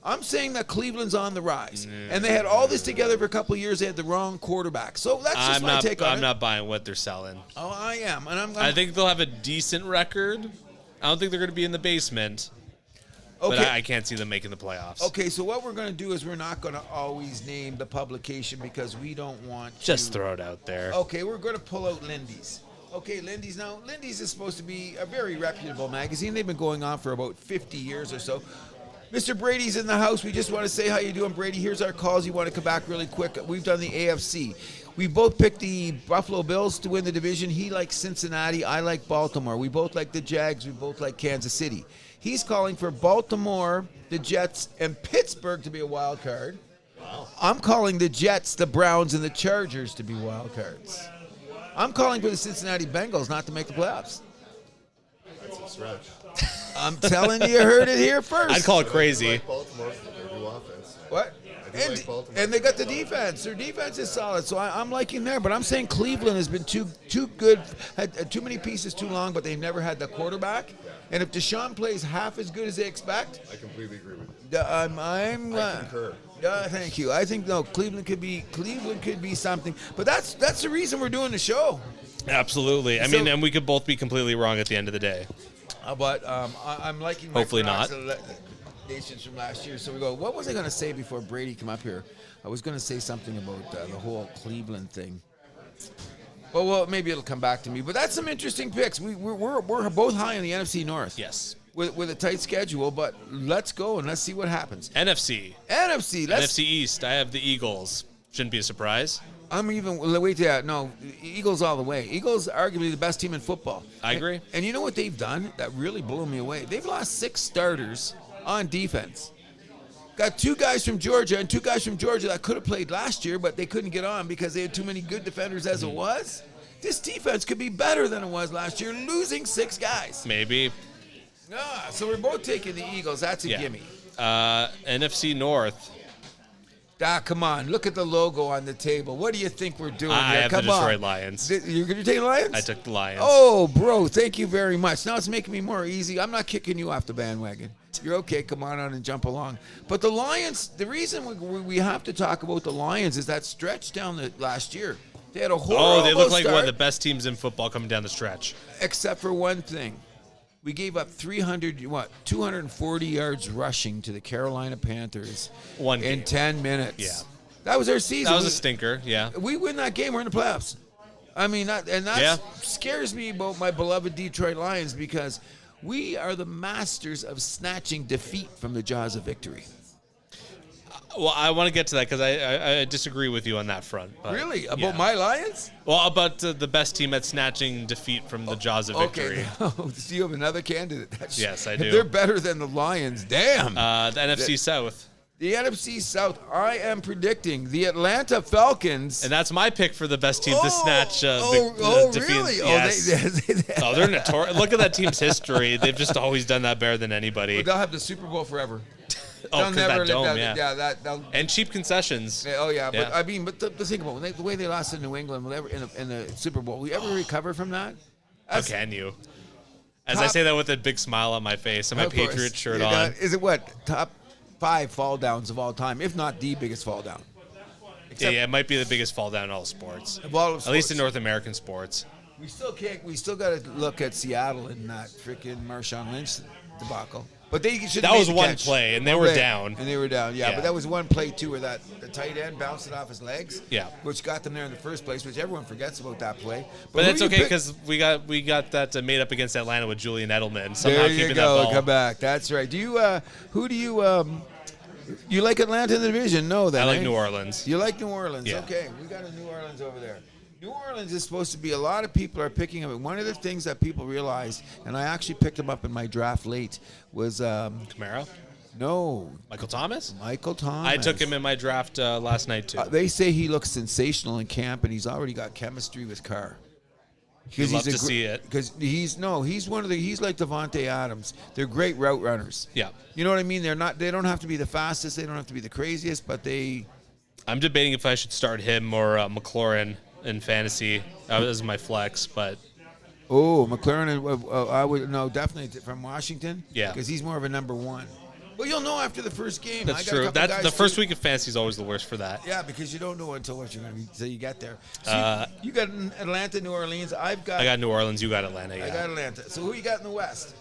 I'm saying that Cleveland's on the rise. And they had all this together for a couple of years. They had the wrong quarterback. So that's just my take on it. I'm not buying what they're selling. Oh, I am. And I think they'll have a decent record. I don't think they're going to be in the basement. Okay. But I can't see them making the playoffs. Okay, so what we're going to do is we're not going to always name the publication because we don't want Just throw it out there. Okay, we're going to pull out Lindy's. Okay, Lindy's. Now, Lindy's is supposed to be a very reputable magazine. They've been going on for about 50 years or so. Mr. Brady's in the house. We just want to say how you doing, Brady. Here's our calls. You want to come back really quick. We've done the AFC. We both picked the Buffalo Bills to win the division. He likes Cincinnati. I like Baltimore. We both like the Jags. We both like Kansas City. He's calling for Baltimore, the Jets, and Pittsburgh to be a wild card. Wow. I'm calling the Jets, the Browns, and the Chargers to be wild cards. I'm calling for the Cincinnati Bengals not to make the playoffs. That's a stretch. I'm telling you heard it here first. I'd call it crazy. I like Baltimore for their new offense. What? And they got the defense. Their defense is solid, so I'm liking there. But I'm saying Cleveland has been too good, had too many pieces too long, but they've never had the quarterback. And if Deshaun plays half as good as they expect, I completely agree with you. I concur. Thank you. I think Cleveland could be something. But that's the reason we're doing the show. Absolutely. I mean, and we could both be completely wrong at the end of the day. But I'm liking my hopefully not nations from last year. So we go. What was I going to say before Brady came up here? I was going to say something about the whole Cleveland thing. Well, maybe it'll come back to me. But that's some interesting picks. We're both high in the NFC North. Yes. With a tight schedule, but let's go and let's see what happens. NFC East. I have the Eagles. Shouldn't be a surprise. Eagles all the way. Eagles arguably the best team in football. I agree. And you know what they've done that really blew me away? They've lost 6 starters on defense. Got 2 guys from Georgia and 2 guys from Georgia that could have played last year, but they couldn't get on because they had too many good defenders as it was. This defense could be better than it was last year, losing 6 guys. Maybe. So we're both taking the Eagles. That's a gimme. NFC North. Come on. Look at the logo on the table. What do you think we're doing here? I have the Detroit Lions. You're going to take the Lions? I took the Lions. Oh, bro, thank you very much. Now it's making me more easy. I'm not kicking you off the bandwagon. You're okay. Come on out and jump along. But the Lions, the reason we have to talk about the Lions is that stretch down the last year. They had a horrible they look like start, one of the best teams in football coming down the stretch. Except for one thing. We gave up 240 yards rushing to the Carolina Panthers in 10 minutes. Yeah. That was our season. That was a stinker, yeah. We win that game, we're in the playoffs. I mean, that scares me about my beloved Detroit Lions because we are the masters of snatching defeat from the jaws of victory. Well, I want to get to that because I disagree with you on that front. But, Really? About yeah. my Lions? Well, about the best team at snatching defeat from the jaws of victory. Okay. So you have another candidate. Yes, I If do. they're better than the Lions, damn. The NFC South. The NFC South, I am predicting the Atlanta Falcons. And that's my pick for the best team to snatch defeat. Really? Yes. Oh, They're notorious. Look at that team's history. They've just always done that better than anybody. they'll have the Super Bowl forever. Oh, because that dome, they'll, and cheap concessions. yeah, oh yeah, Yeah. but I mean, but the think about it, the way they lost to New England, in the Super Bowl, will we ever recover from that? How can you? As I say that with a big smile on my face and my Of course. Patriot shirt You know, on. Is it what top 5 fall downs of all time, if not the biggest fall down? Yeah, it might be the biggest fall down in all sports. Of all of At least sports. in North American sports. We still can't. We still got to look at Seattle and that freaking Marshawn Lynch debacle. But they should. That was one play, and they were down. And they were down. Yeah, Yeah. but that was one play too, where the tight end bounced it off his legs. Yeah. Which got them there in the first place. Which everyone forgets about that play. But who it's do you okay pick? because we got that made up against Atlanta with Julian Edelman. Somehow There you keeping go. that ball. Come back. That's right. Do you? Who do you? You like Atlanta in the division? No, then I like eh? New Orleans. You like New Orleans? Yeah. Okay, we got a New Orleans over there. New Orleans is supposed to be, a lot of people are picking up. One of the things that people realize, and I actually picked him up in my draft late, was Camaro? no, Michael Thomas? Michael Thomas. I took him in my draft last night, too. They say he looks sensational in camp, and he's already got chemistry with Carr. You'd love to see it. Because he's like Devontae Adams. They're great route runners. Yeah. You know what I mean? They don't have to be the fastest, they don't have to be the craziest, but they. I'm debating if I should start him or McLaurin in fantasy as my flex, but Oh, McLaren, I would no, definitely from Washington. Yeah. Because he's more of a number one. Well, you'll know after the first game. that's I got a true. couple That's guys the first too. week of fantasy is always the worst for that. Yeah, because you don't know until what you're going to be until you get there. So you got Atlanta, New Orleans. I got New Orleans. You got Atlanta. Yeah. I got Atlanta. So who you got in the West?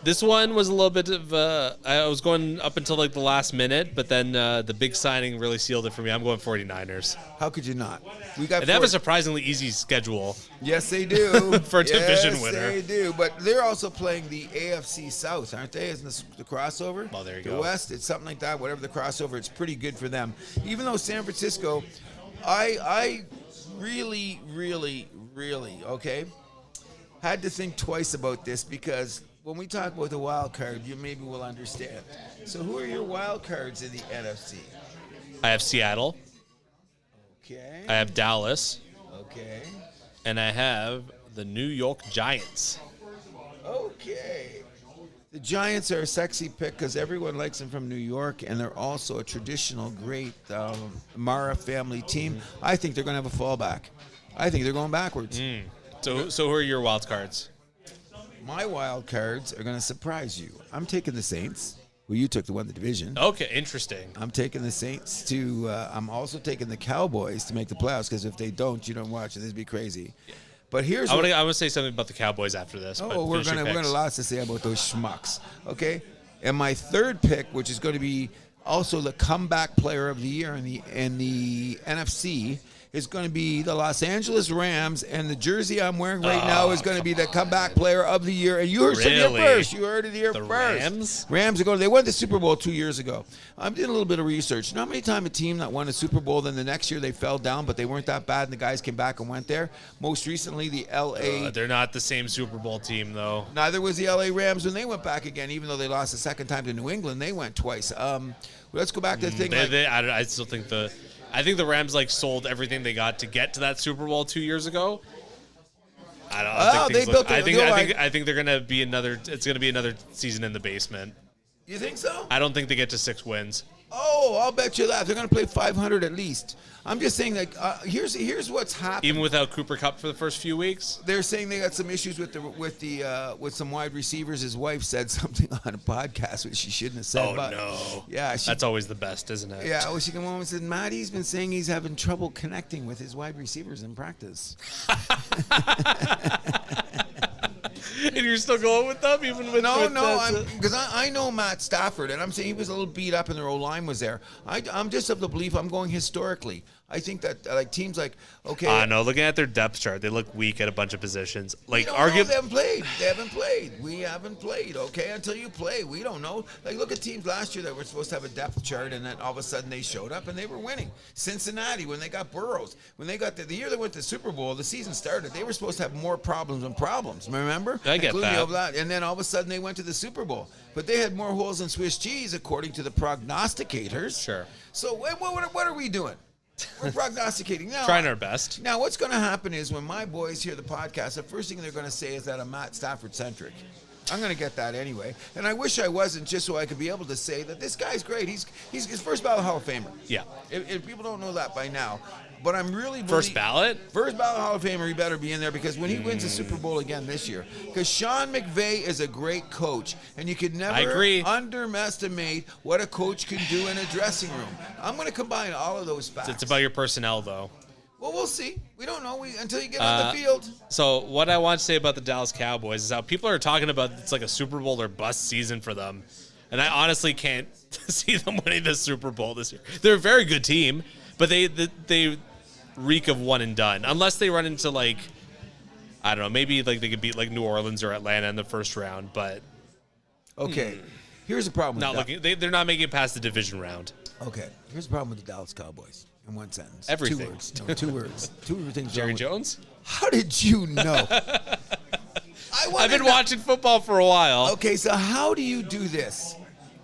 This one was a little bit of I was going up until like the last minute, but then the big signing really sealed it for me. I'm going 49ers. How could you not? We got. And they have a surprisingly easy schedule. Yes, they do. For a division winner. Yes, they do. But they're also playing the AFC South, aren't they? Isn't this the crossover? Well, there you the go. West, it's something like that. Whatever the crossover, it's pretty good for them. Even though San Francisco, I really, okay, had to think twice about this because when we talk about the wild card, you maybe will understand. So who are your wild cards in the NFC? I have Seattle. Okay. I have Dallas. Okay. And I have the New York Giants. Okay. The Giants are a sexy pick because everyone likes them from New York, and they're also a traditional great Mara family team. I think they're going to have a fallback. I think they're going backwards. So who are your wild cards? My wild cards are going to surprise you. I'm taking the Saints. Well, you took the one in the division. Okay, interesting. I'm taking the Saints to. I'm also taking the Cowboys to make the playoffs because if they don't, you don't watch it. This would be crazy. But here's. I want to say something about the Cowboys after this. Oh, but we're finish your gonna picks. lots to say about those schmucks. Okay, and my third pick, which is going to be also the comeback player of the year in the NFC, is going to be the Los Angeles Rams, and the jersey I'm wearing right now is going to be the comeback player of the year. And you heard it here Really? first. You heard it here The first. Rams? Rams are going. They won the Super Bowl 2 years ago. I'm doing a little bit of research. You know how many times a team that won a Super Bowl, then the next year they fell down, but they weren't that bad, and the guys came back and went there. Most recently, the L.A. They're not the same Super Bowl team, though. Neither was the L.A. Rams when they went back again, even though they lost the second time to New England. They went twice. Let's go back to the thing. I still think I think the Rams sold everything they got to get to that Super Bowl 2 years ago. I think they're gonna be another. It's gonna be another season in the basement. You think so? I don't think they get to 6 wins. Oh, I'll bet you that. They're going to play 500 at least. I'm just saying, here's what's happened. Even without Cooper Kupp for the first few weeks. They're saying they got some issues with some wide receivers. His wife said something on a podcast which she shouldn't have said. Oh but no! Yeah, that's always the best, isn't it? Yeah. Well, she came home and said, Maddie's been saying he's having trouble connecting with his wide receivers in practice. And you're still going with them, even with because I know Matt Stafford, and I'm saying he was a little beat up, and their O-line was there. I'm just of the belief I'm going historically. I think that like teams like No, looking at their depth chart, they look weak at a bunch of positions. Like they haven't played. They haven't played. We haven't played. Okay, until you play, we don't know. Like look at teams last year that were supposed to have a depth chart, and then all of a sudden they showed up and they were winning. Cincinnati when they got Burrows, when they got the year they went to the Super Bowl, the season started. They were supposed to have more problems than problems. Remember? I get that. And then all of a sudden they went to the Super Bowl, but they had more holes than Swiss cheese according to the prognosticators. Sure. So what are we doing? We're prognosticating now. Trying our best. Now, what's going to happen is when my boys hear the podcast, the first thing they're going to say is that I'm Matt Stafford-centric. I'm going to get that anyway. And I wish I wasn't, just so I could be able to say that this guy's great. He's his first ballot Hall of Famer. Yeah. If people don't know that by now. But I'm really First ballot? First ballot Hall of Famer, he better be in there because when he wins the Super Bowl again this year, because Sean McVay is a great coach, and you could never underestimate what a coach can do in a dressing room. I'm going to combine all of those facts. It's about your personnel, though. Well, we'll see. We don't know until you get on the field. So what I want to say about the Dallas Cowboys is how people are talking about it's like a Super Bowl or bust season for them. And I honestly can't see them winning the Super Bowl this year. They're a very good team, but they reek of one and done. Unless they run into like, I don't know, maybe like they could beat like New Orleans or Atlanta in the first round. But okay, here's the problem. They're not making it past the division round. Okay, here's the problem with the Dallas Cowboys. In one sentence. Everything. 2 words. No, 2 words. 2 things. Jerry Jones? How did you know? I've been watching football for a while. Okay, so how do you do this?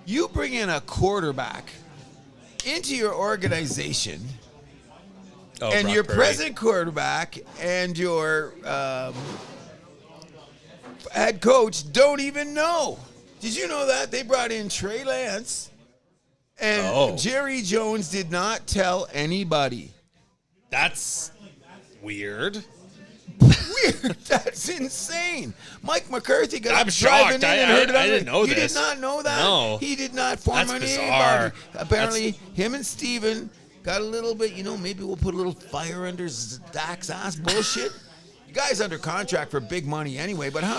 You bring in a quarterback into your organization, and Brock your Purdy. present quarterback and your head coach don't even know. Did you know that? They brought in Trey Lance. And Jerry Jones did not tell anybody. That's weird. Weird. That's insane. Mike McCarthy got I'm driving shocked. in and heard about I didn't know You this. did not know that? No. He did not form That's anybody. bizarre. Apparently, him and Steven got a little bit, maybe we'll put a little fire under Dak's ass bullshit. You guy's under contract for big money anyway, but he's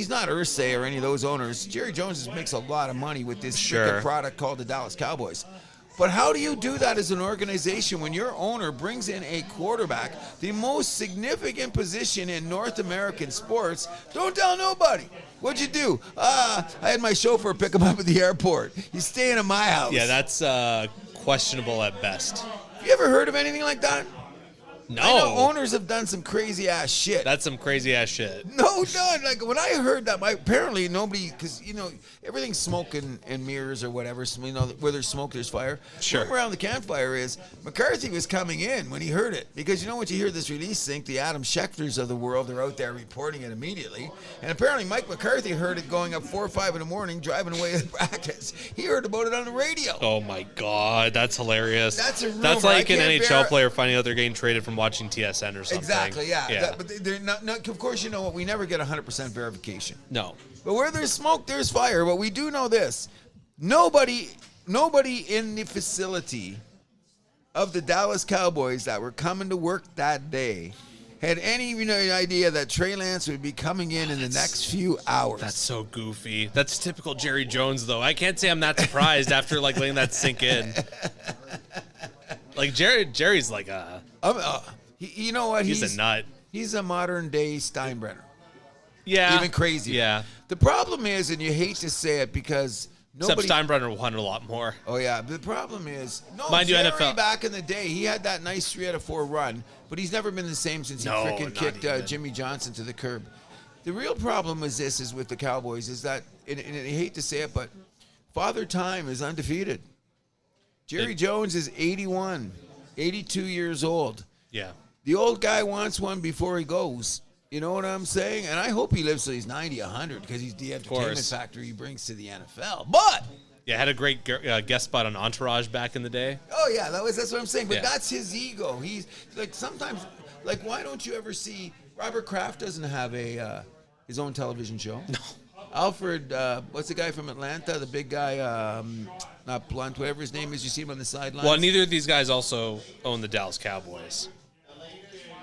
not Irsay or any of those owners. Jerry Jones makes a lot of money with this freaking product called the Dallas Cowboys. But how do you do that as an organization when your owner brings in a quarterback, the most significant position in North American sports? Don't tell nobody. What'd you do? I had my chauffeur pick him up at the airport. He's staying at my house. Yeah, that's questionable at best. You ever heard of anything like that? No. I know owners have done some crazy ass shit. That's some crazy ass shit. No, like when I heard that, apparently nobody, because everything's smoke and mirrors or whatever. Where there's smoke, there's fire. Sure. What around the campfire is McCarthy was coming in when he heard it, because once you hear this release sync, the Adam Schechters of the world are out there reporting it immediately. And apparently Mike McCarthy heard it going up 4 or 5 in the morning, driving away to practice. He heard about it on the radio. Oh my God, that's hilarious. That's a rumor. That's like an NHL player finding out they're getting traded from watching TSN or something. Exactly, yeah. But they're not, of course, you know what? We never get 100% verification. No. But where there's smoke, there's fire. But we do know this. Nobody in the facility of the Dallas Cowboys that were coming to work that day had any idea that Trey Lance would be coming in the next few hours. That's so goofy. That's typical Jerry Jones, though. I can't say I'm that surprised after letting that sink in. Like Jerry's like a... you know what? He's a nut. He's a modern day Steinbrenner. Yeah. Even crazier. Yeah. The problem is, and you hate to say it because nobody... Except Steinbrenner won a lot more. Oh, yeah. But the problem is... Mind you, Jerry NFL... back in the day, he had that nice 3 out of 4 run, but he's never been the same since he freaking kicked Jimmy Johnson to the curb. The real problem is with the Cowboys is that, and I hate to say it, but Father Time is undefeated. Jerry Jones is 81, 82 years old. Yeah. The old guy wants one before he goes. You know what I'm saying? And I hope he lives till he's 90, 100, because he's the entertainment factor he brings to the NFL. But... Yeah, had a great guest spot on Entourage back in the day. Oh, yeah, that's what I'm saying. But that's his ego. He's, like, sometimes... Like, why don't you ever see... Robert Kraft doesn't have his own television show. No. Alfred, what's the guy from Atlanta? The big guy, not Blunt, whatever his name is. You see him on the sidelines. Well, neither of these guys also own the Dallas Cowboys.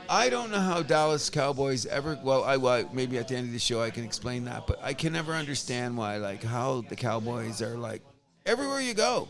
I don't know how Dallas Cowboys ever... Well, maybe at the end of the show I can explain that, but I can never understand why, how the Cowboys are, everywhere you go.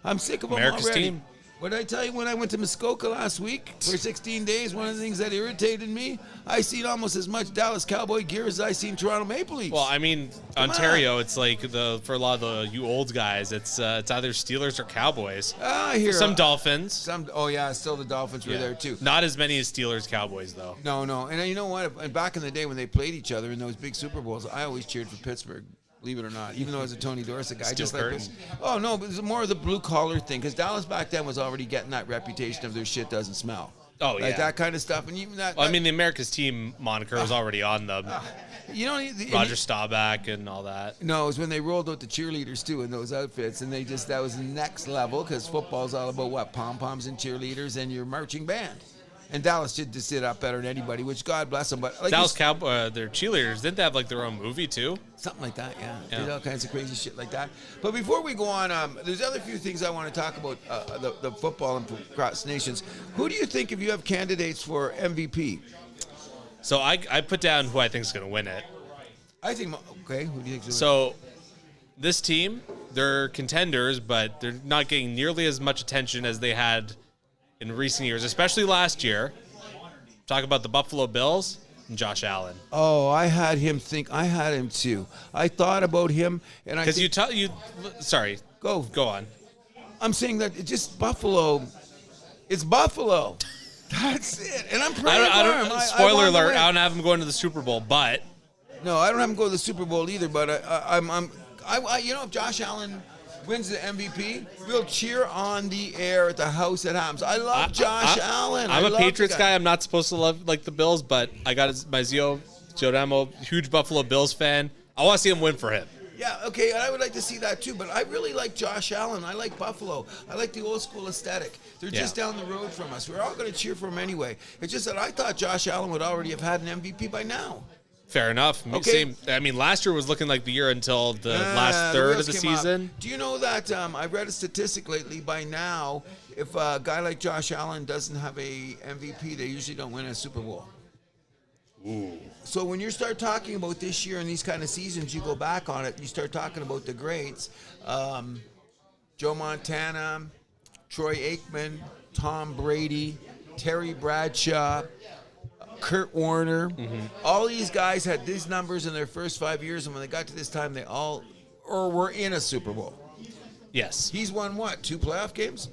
I'm sick of them America's already. team. What did I tell you when I went to Muskoka last week for 16 days? One of the things that irritated me, I seen almost as much Dallas Cowboy gear as I seen Toronto Maple Leafs. Well, I mean, Ontario, it's like for a lot of you old guys, it's either Steelers or Cowboys. I hear some Dolphins. Still the Dolphins were there too. Not as many as Steelers, Cowboys though. No, and you know what? And back in the day when they played each other in those big Super Bowls, I always cheered for Pittsburgh. Believe it or not, even though I was a Tony Dorsett guy, Steel just curtain. like this. Oh no, but it was more of the blue collar thing because Dallas back then was already getting that reputation of their shit doesn't smell. Oh like yeah, that kind of stuff. And even that. Well, I mean, the America's team moniker was already on them. You know, Roger Staubach and all that. No, it was when they rolled out the cheerleaders too in those outfits, and that was the next level because football's all about what pom poms and cheerleaders and your marching band. And Dallas just did up better than anybody, which God bless them. But like Dallas Cowboy, their cheerleaders, didn't they have like their own movie too? Something like that, yeah. Yeah. Did all kinds of crazy shit like that. But before we go on, there's other few things I want to talk about the football and procrastinations. Who do you think, if you have candidates for MVP? So I put down who I think is going to win it. I think, okay, who do you think? So this team, they're contenders, but they're not getting nearly as much attention as they had in recent years, especially last year. Talk about the Buffalo Bills and Josh Allen. Oh, I had him too. I thought about him, and because sorry, go on. I'm saying that it's just Buffalo. It's Buffalo. That's it. And I'm praying for him. Spoiler alert, I don't have him going to the Super Bowl, but no, I don't have him go to the Super Bowl either. But if Josh Allen wins the MVP, we'll cheer on the air at the house at Hams. I love Josh Allen. I'm a Patriots guy. I'm not supposed to love like the Bills, but I got my Joe Damo, huge Buffalo Bills fan. I want to see him win for him. Yeah, okay, and I would like to see that too, but I really like Josh Allen. I like Buffalo. I like the old school aesthetic. They're just down the road from us. We're all going to cheer for him anyway. It's just that I thought Josh Allen would already have had an MVP by now. Fair enough. Okay. Same. I mean, last year was looking like the year until the last third of the season. Do you know that I read a statistic lately? By now, if a guy like Josh Allen doesn't have a MVP, they usually don't win a Super Bowl. Ooh. So when you start talking about this year and these kind of seasons, you go back on it, you start talking about the greats. Joe Montana, Troy Aikman, Tom Brady, Terry Bradshaw, Kurt Warner. Mm-hmm. All these guys had these numbers in their first 5 years, and when they got to this time, they all were in a Super Bowl. Yes. He's won what, 2 playoff games?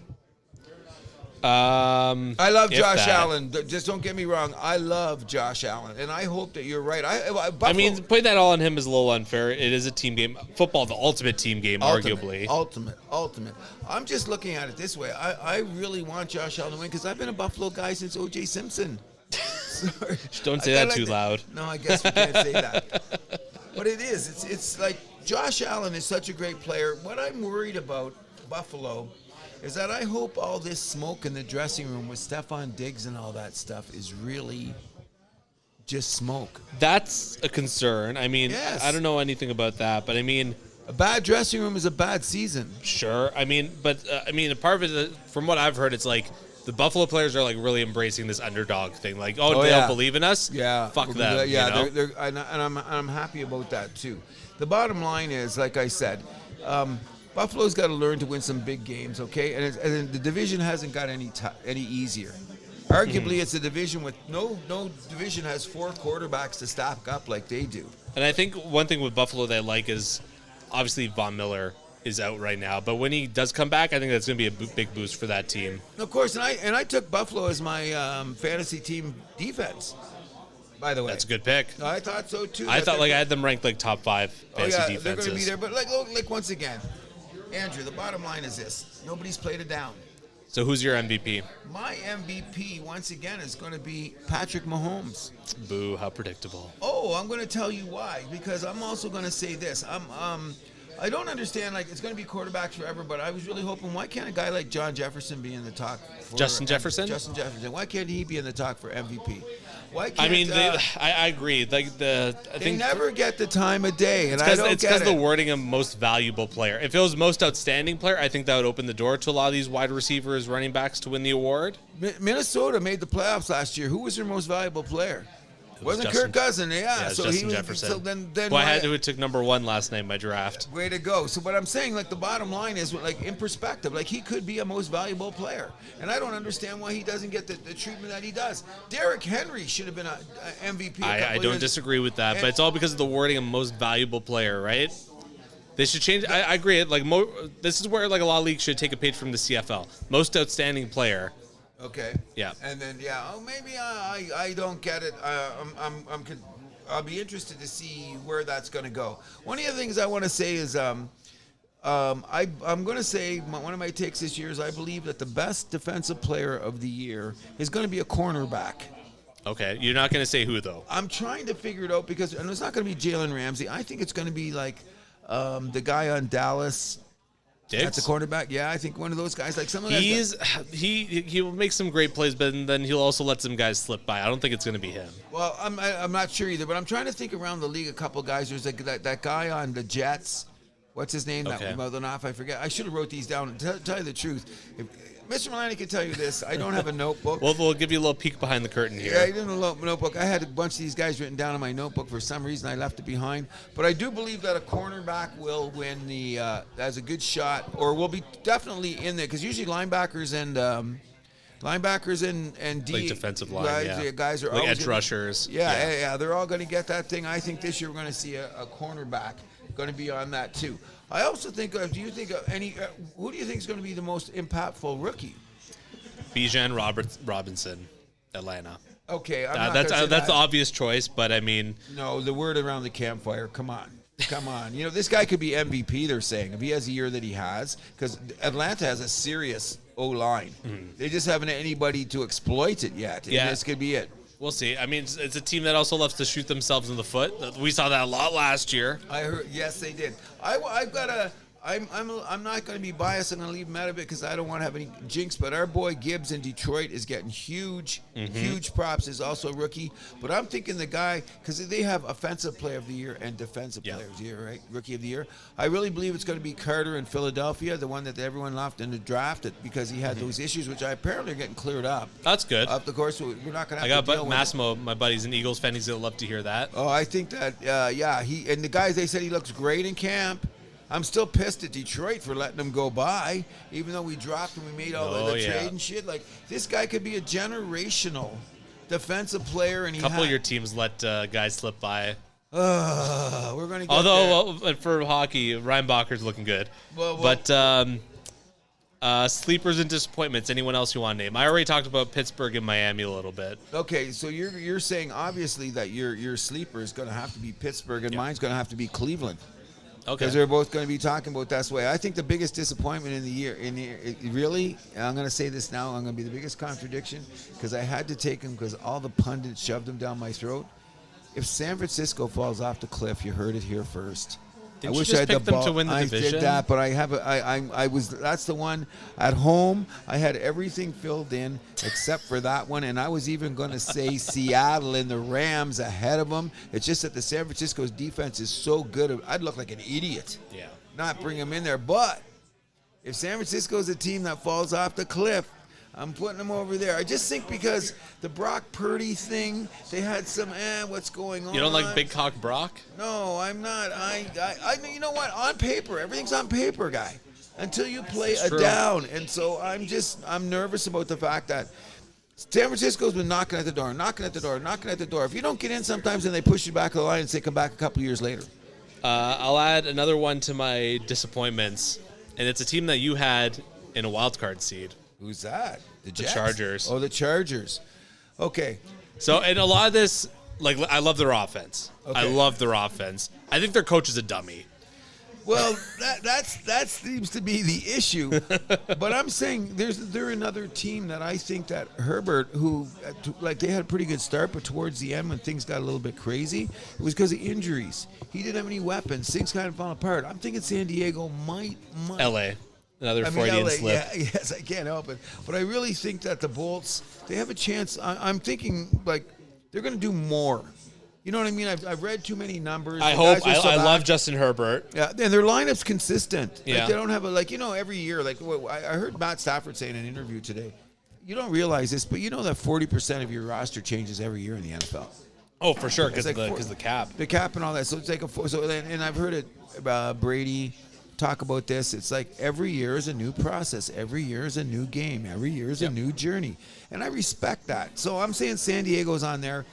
I love Josh Allen. Just don't get me wrong. I love Josh Allen, and I hope that you're right. I mean, putting that all on him is a little unfair. It is a team game. Football, the ultimate team game, arguably. Ultimate. I'm just looking at it this way. I really want Josh Allen to win because I've been a Buffalo guy since O.J. Simpson. Sorry. Don't say that too loud. No, I guess we can't say that. But it is. It's like Josh Allen is such a great player. What I'm worried about Buffalo is that I hope all this smoke in the dressing room with Stephon Diggs and all that stuff is really just smoke. That's a concern. I mean, yes. I don't know anything about that, but I mean, a bad dressing room is a bad season. Sure. I mean, but a part of it, from what I've heard, it's like the Buffalo players are like really embracing this underdog thing. Like, they don't believe in us? Yeah. Fuck them. Yeah, you know? and I'm happy about that too. The bottom line is, like I said, Buffalo's got to learn to win some big games, okay? And the division hasn't got any easier. Arguably, it's a division with no division has 4 quarterbacks to stack up like they do. And I think one thing with Buffalo that I like is obviously Von Miller is out right now, but when he does come back, I think that's going to be a big boost for that team. Of course, and I took Buffalo as my fantasy team defense. By the way, that's a good pick. I thought so too. I had them ranked like top 5 fantasy defenses. They're going to be there. But like once again, Andrew, the bottom line is this: nobody's played it down. So who's your MVP? My MVP once again is going to be Patrick Mahomes. Boo! How predictable. Oh, I'm going to tell you why. Because I'm also going to say this. I don't understand, like, it's going to be quarterbacks forever, but I was really hoping, why can't a guy like John Jefferson be in the talk for Justin Jefferson? Justin Jefferson. Why can't he be in the talk for MVP? Why can't, I mean, I agree. Like they never get the time of day, and I don't get it. It's because the wording of most valuable player. If it was most outstanding player, I think that would open the door to a lot of these wide receivers, running backs to win the award. Minnesota made the playoffs last year. Who was their most valuable player? Wasn't Kirk Cousins? Yeah. Yeah, so Justin he Jefferson. So then Well, I had who took number 1 last night in my draft. Way to go. So what I'm saying, like the bottom line is, like in perspective, like he could be a most valuable player, and I don't understand why he doesn't get the treatment that he does. Derrick Henry should have been a MVP. I don't disagree with that, but it's all because of the wording of most valuable player, right? They should change. I agree. Like this is where like a lot of leagues should take a page from the CFL. Most outstanding player. Okay. Yeah. And then maybe I don't get it. I'll be interested to see where that's going to go. One of the things I want to say is I'm going to say one of my takes this year is I believe that the best defensive player of the year is going to be a cornerback. Okay, you're not going to say who though. I'm trying to figure it out and it's not going to be Jalen Ramsey. I think it's going to be like the guy on Dallas. Diggs? That's a cornerback. Yeah, I think one of those guys. Like some of those guys. He will make some great plays, but then he'll also let some guys slip by. I don't think it's going to be him. Well, I'm not sure either, but I'm trying to think around the league. A couple guys. There's like that guy on the Jets. What's his name? Okay. I forget. I should have wrote these down. Tell you the truth, Mr. Milani can tell you this. I don't have a notebook. We'll give you a little peek behind the curtain here. Yeah, I didn't have a notebook. I had a bunch of these guys written down in my notebook. For some reason, I left it behind. But I do believe that a cornerback will win has a good shot, or will be definitely in there. Because usually linebackers and Like defensive line, guys are like always edge rushers. Yeah, they're all going to get that thing. I think this year we're going to see a cornerback going to be on that too. I also think. Do you think who do you think is going to be the most impactful rookie? Bijan Robinson, Atlanta. Okay, That's the obvious choice, but I mean, no, the word around the campfire. Come on. This guy could be MVP. They're saying if he has the year that he has, because Atlanta has a serious O-line. They just haven't anybody to exploit it yet. And this could be it. We'll see. I mean, it's a team that also loves to shoot themselves in the foot. We saw that a lot last year. I heard. Yes, they did. I'm not going to be biased. I'm going to leave him out of it because I don't want to have any jinx. But our boy Gibbs in Detroit is getting huge props. Is also a rookie. But I'm thinking the guy, because they have offensive player of the year and defensive player of the year, right? Rookie of the year. I really believe it's going to be Carter in Philadelphia, the one that everyone left in the draft because he had those issues, which apparently are getting cleared up. That's good. Of course, we're not going to have to deal with Massimo, my buddy's an Eagles fan. He's going to love to hear that. Oh, I think that, he and the guys, they said he looks great in camp. I'm still pissed at Detroit for letting him go by, even though we dropped and we made all the trade and shit. Like, this guy could be a generational defensive player. And a couple of your teams let guys slip by. We're going to get Although, for hockey, Ryan Bacher's looking good. Sleepers and disappointments, anyone else you want to name? I already talked about Pittsburgh and Miami a little bit. Okay, so you're saying, obviously, that your sleeper is going to have to be Pittsburgh, and mine's going to have to be Cleveland. Okay. Because they're both going to be talking about that way. I think the biggest disappointment in the year, really, I'm going to say this now, I'm going to be the biggest contradiction, because I had to take him because all the pundits shoved him down my throat. If San Francisco falls off the cliff, you heard it here first. Didn't you just pick them to win the division? I did that, but that's the one at home. I had everything filled in except for that one, and I was even going to say Seattle and the Rams ahead of them. It's just that the San Francisco's defense is so good. I'd look like an idiot. Yeah. Not bring them in there, but if San Francisco's a team that falls off the cliff, I'm putting them over there. I just think because the Brock Purdy thing, they had some, what's going on? You don't like Big Cock Brock? No, I'm not. I you know what? On paper, everything's on paper, guy. Until you play a down. And so I'm nervous about the fact that San Francisco's been knocking at the door. If you don't get in sometimes, then they push you back to the line and say come back a couple years later. I'll add another one to my disappointments, and it's a team that you had in a wild card seed. Who's that? The Jets? Chargers. Oh, the Chargers. Okay. So, and a lot of this, like, I love their offense. Okay. I love their offense. I think their coach is a dummy. Well, that seems to be the issue. But I'm saying they're another team that I think that Herbert, who, like, they had a pretty good start, but towards the end when things got a little bit crazy, it was because of injuries. He didn't have any weapons. Things kind of fell apart. I'm thinking San Diego might. L.A. Another Freudian slip. Yeah, yes, I can't help it. But I really think that the Bolts, they have a chance. I'm thinking, like, they're going to do more. You know what I mean? I've read too many numbers. I love Justin Herbert. Yeah, and their lineup's consistent. Yeah. Like, they don't have every year. Like, I heard Matt Stafford say in an interview today, you don't realize this, but you know that 40% of your roster changes every year in the NFL. Oh, for sure, because It's like the cap. The cap and all that. So it's like and I've heard it, Brady talk about this. It's like every year is a new process. Every year is a new game. Every year is a new journey. And I respect that. So I'm saying San Diego's on there.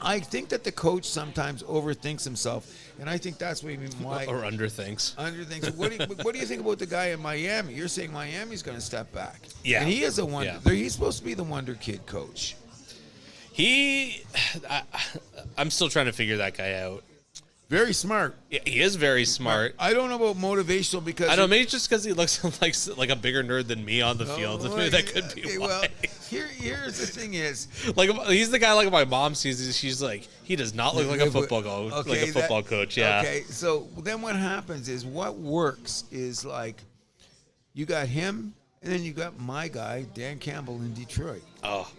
I think that the coach sometimes overthinks himself. And I think that's why. Or underthinks. Underthinks. What do you think about the guy in Miami? You're saying Miami's going to step back. Yeah. And he is a wonder. Yeah. He's supposed to be the wonder kid coach. I'm still trying to figure that guy out. Very smart. Yeah, he is very smart. I don't know about motivational because I don't know, maybe just because he looks like a bigger nerd than me on the field. Maybe that could be why. Well, here's the thing is, like he's the guy like my mom sees. She's like, he does not look like a football coach. Yeah. Okay. So then what happens is what works is like you got him, and then you got my guy Dan Campbell in Detroit. Oh.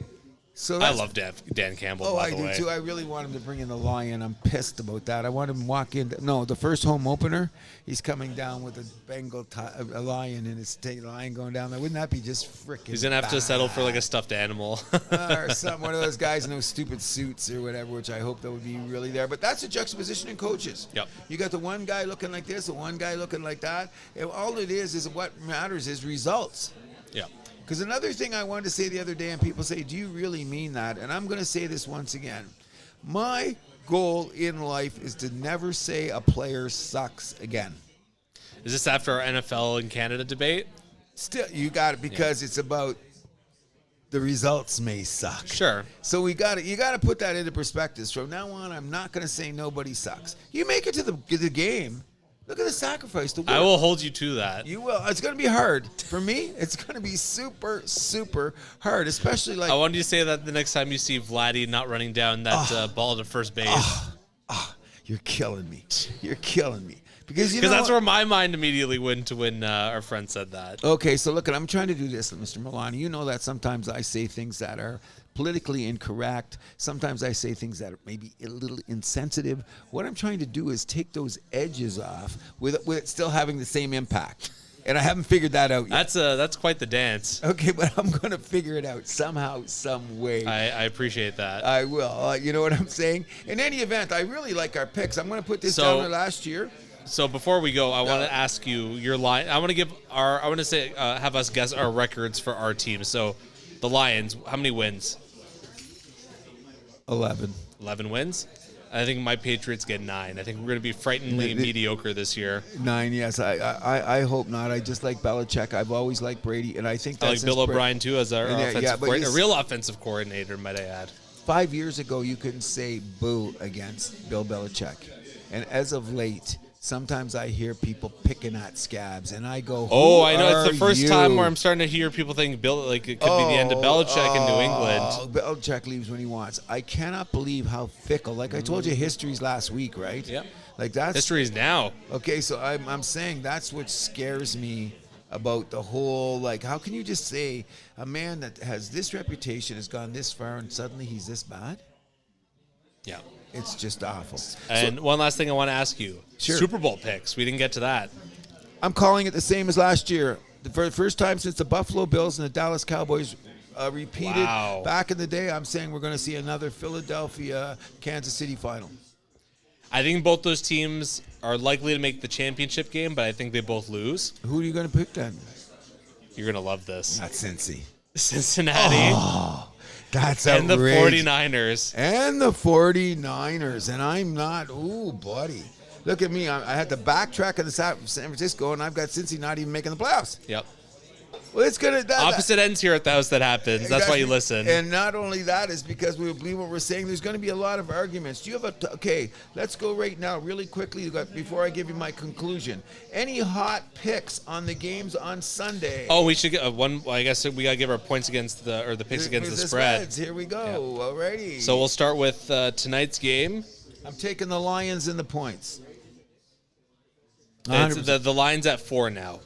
So I love Dan Campbell, by the way. I do too. I really want him to bring in the Lion. I'm pissed about that. I want him to walk in. No, the first home opener, he's coming down with a Bengal a lion in his state lion going down there. Wouldn't that be just freaking He's going to have to settle for like a stuffed animal. or one of those guys in those stupid suits or whatever, which I hope that would be really there. But that's a juxtaposition in coaches. Yep. You got the one guy looking like this, the one guy looking like that. And all it is what matters is results. Yeah. Because another thing I wanted to say the other day, and people say, do you really mean that? And I'm going to say this once again. My goal in life is to never say a player sucks again. Is this after our NFL and Canada debate? Still, you got it, because it's about the results may suck. Sure. So you got to put that into perspective. From now on, I'm not going to say nobody sucks. You make it to the game. Look at the sacrifice. The work. I will hold you to that. You will. It's going to be hard. For me, it's going to be super, super hard, especially like... I wanted you to say that the next time you see Vladdy not running down that ball to first base. You're killing me. You're killing me. Because that's where my mind immediately went to when our friend said that. Okay, so look, I'm trying to do this, Mr. Milani. You know that sometimes I say things that are politically incorrect. Sometimes I say things that are maybe a little insensitive. What I'm trying to do is take those edges off with it still having the same impact. And I haven't figured that out yet. That's quite the dance. Okay, but I'm going to figure it out somehow, some way. I appreciate that. I will. You know what I'm saying? In any event, I really like our picks. I'm going to put this down to last year. So before we go, I want to ask you your line. I want to say have us guess our records for our team. So the Lions, how many wins? 11. 11 wins? I think my Patriots get 9. I think we're going to be frighteningly mediocre this year. 9, yes. I hope not. I just like Belichick. I've always liked Brady, and I think I like Bill O'Brien too as our offensive coordinator, a real offensive coordinator, might I add. 5 years ago, you couldn't say boo against Bill Belichick, and as of late, sometimes I hear people picking at Scabs, and I go, I know. It's the first time where I'm starting to hear people think it could be the end of Belichick in New England. Belichick leaves when he wants. I cannot believe how fickle. Like I told you, history's last week, right? Yeah. Like that's history's now. Okay, so I'm saying that's what scares me about the whole, how can you just say a man that has this reputation has gone this far and suddenly he's this bad? Yeah. It's just awful. And one last thing I want to ask you. Sure. Super Bowl picks. We didn't get to that. I'm calling it the same as last year. For the first time since the Buffalo Bills and the Dallas Cowboys repeated back in the day, I'm saying we're going to see another Philadelphia-Kansas City final. I think both those teams are likely to make the championship game, but I think they both lose. Who are you going to pick then? You're going to love this. Not Cincy. Cincinnati. Oh, that's and outrageous. The 49ers. And the 49ers. And I'm not, buddy. Look at me. I had to backtrack in the San Francisco, and I've got Cincy not even making the playoffs. Yep. Well, it's gonna opposite ends here at the house that happens. That's exactly. why you listen. And not only that is because we believe what we're saying. There's going to be a lot of arguments. Do you have okay? Let's go right now, really quickly, before I give you my conclusion. Any hot picks on the games on Sunday? Oh, we should get one. I guess we got to give our points against the picks against the spread. Spreads. Here we go. Yeah. Alrighty. So we'll start with tonight's game. I'm taking the Lions in the points. The line's at 4 now.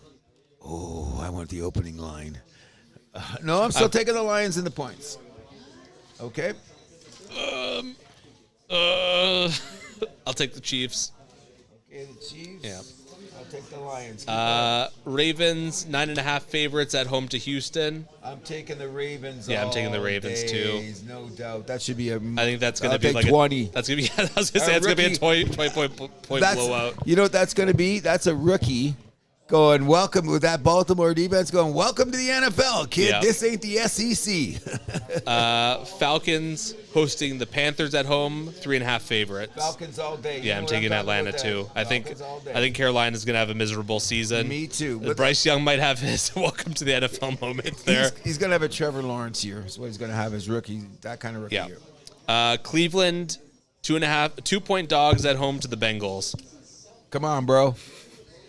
Oh, I want the opening line. No, I'm still taking the Lions in the points. Okay. I'll take the Chiefs. Okay, the Chiefs. Yeah. I'll take the Lions. Ravens 9.5 favorites at home to Houston. I'm taking the Ravens. Yeah, I'm taking the Ravens too. No doubt. That should be a. I think that's going to be take like 20. That's going to be. I was going to say it's going to be a 20 point blowout. You know what that's going to be? That's a rookie going, welcome, with that Baltimore defense going, welcome to the NFL, kid. Yeah. This ain't the SEC. Falcons hosting the Panthers at home, 3.5 favorites. Falcons all day. Yeah, I'm taking Atlanta too. I think Carolina's going to have a miserable season. Me too. But Bryce Young might have his welcome to the NFL moment there. He's going to have a Trevor Lawrence year. That's what he's going to have, his rookie, that kind of rookie year. Cleveland, 2.5 dogs at home to the Bengals. Come on, bro.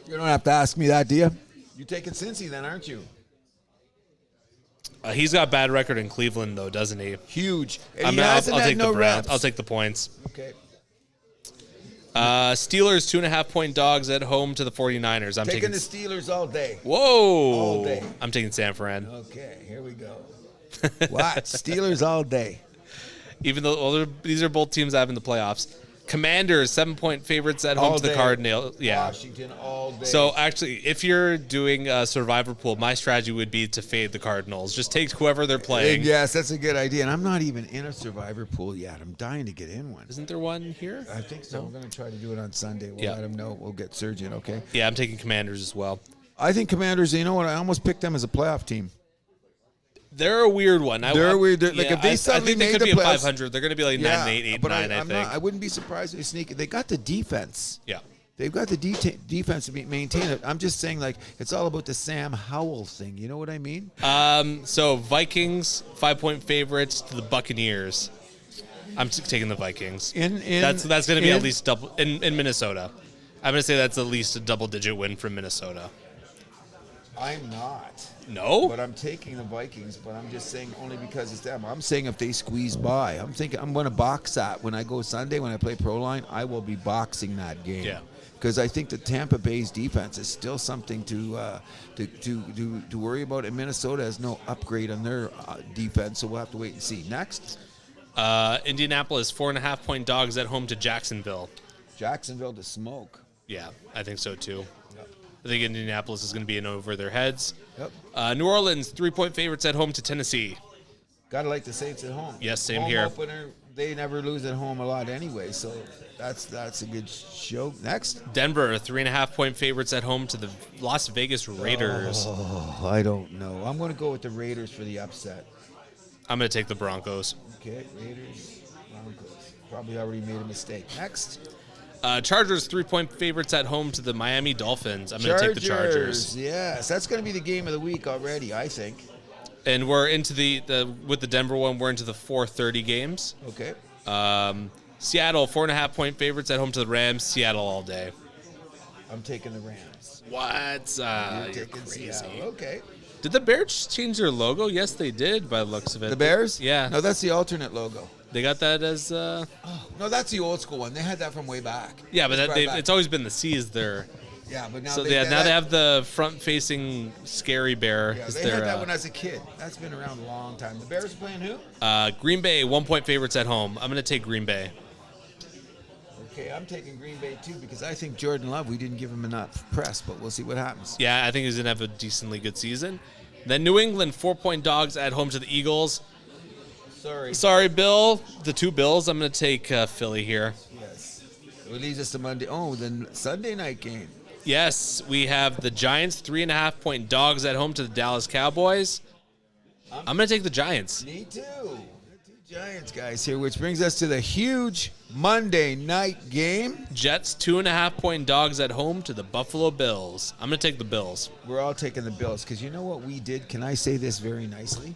You don't have to ask me that, do you? You're taking Cincy then, aren't you? He's got a bad record in Cleveland, though, doesn't he? Huge. I'll take the Browns. I'll take the points. Okay. Steelers, 2.5 dogs at home to the 49ers. I'm taking the Steelers all day. Whoa. All day. I'm taking San Fran. Okay, here we go. What? Steelers all day. Even though these are both teams I have in the playoffs. Commanders, 7-point favorites at home to the Cardinals. Yeah. Washington all day. So, actually, if you're doing a survivor pool, my strategy would be to fade the Cardinals. Just take whoever they're playing. Yes, that's a good idea. And I'm not even in a survivor pool yet. I'm dying to get in one. Isn't there one here? I think so. We're going to try to do it on Sunday. We'll let them know. We'll get Surgeon, okay? Yeah, I'm taking Commanders as well. I think Commanders, you know what? I almost picked them as a playoff team. They're a weird one. They're weird. Like if they suddenly they made could the be playoffs, 500. They're going to be like 9-8, 8-9. I think. I wouldn't be surprised if they sneak. They got the defense. Yeah. They've got the defense to maintain it. I'm just saying, like, it's all about the Sam Howell thing. You know what I mean? So Vikings 5-point favorites to the Buccaneers. I'm taking the Vikings. That's going to be at least double in Minnesota. I'm going to say that's at least a double-digit win from Minnesota. I'm not. No? But I'm taking the Vikings, but I'm just saying only because it's them. I'm saying if they squeeze by. I'm thinking I'm going to box that. When I go Sunday, when I play Pro Line, I will be boxing that game. Yeah. Because I think the Tampa Bay's defense is still something to worry about. And Minnesota has no upgrade on their defense, so we'll have to wait and see. Next. Indianapolis, 4.5-point dogs at home to Jacksonville. Jacksonville to smoke. Yeah, I think so too. I think Indianapolis is going to be in over their heads. Yep. New Orleans, 3-point favorites at home to Tennessee. Gotta like the Saints at home. Yes, same home here. Opener, they never lose at home a lot anyway, so that's a good show. Next. Denver, 3.5-point favorites at home to the Las Vegas Raiders. Oh, I don't know. I'm going to go with the Raiders for the upset. I'm going to take the Broncos. Okay, Raiders, Broncos. Probably already made a mistake. Next. Chargers, 3-point favorites at home to the Miami Dolphins. I'm going to take the Chargers. Yes, that's going to be the game of the week already, I think. And we're into with the Denver one, we're into the 4:30 games. Okay. Seattle, 4.5-point favorites at home to the Rams. Seattle all day. I'm taking the Rams. What? You're You're taking crazy. Seattle. Okay. Did the Bears change their logo? Yes, they did, by the looks of it. The Bears? Yeah. No, that's the alternate logo. They got that as... No, that's the old school one. They had that from way back. Yeah, but it's always been the C is their... Yeah, but now they have the front-facing scary bear. Yeah, they had that when I was a kid. That's been around a long time. The Bears are playing who? Green Bay, 1-point favorites at home. I'm going to take Green Bay. Okay, I'm taking Green Bay too because I think Jordan Love, we didn't give him enough press, but we'll see what happens. Yeah, I think he's going to have a decently good season. Then New England, 4-point dogs at home to the Eagles. Sorry, Bill. The two Bills. I'm going to take Philly here. Yes. It leads us to Monday. Oh, the Sunday night game. Yes, we have the Giants, 3.5-point dogs at home to the Dallas Cowboys. I'm going to take the Giants. Me too. Two Giants guys here, which brings us to the huge Monday night game. Jets, 2.5-point dogs at home to the Buffalo Bills. I'm going to take the Bills. We're all taking the Bills because you know what we did? Can I say this very nicely?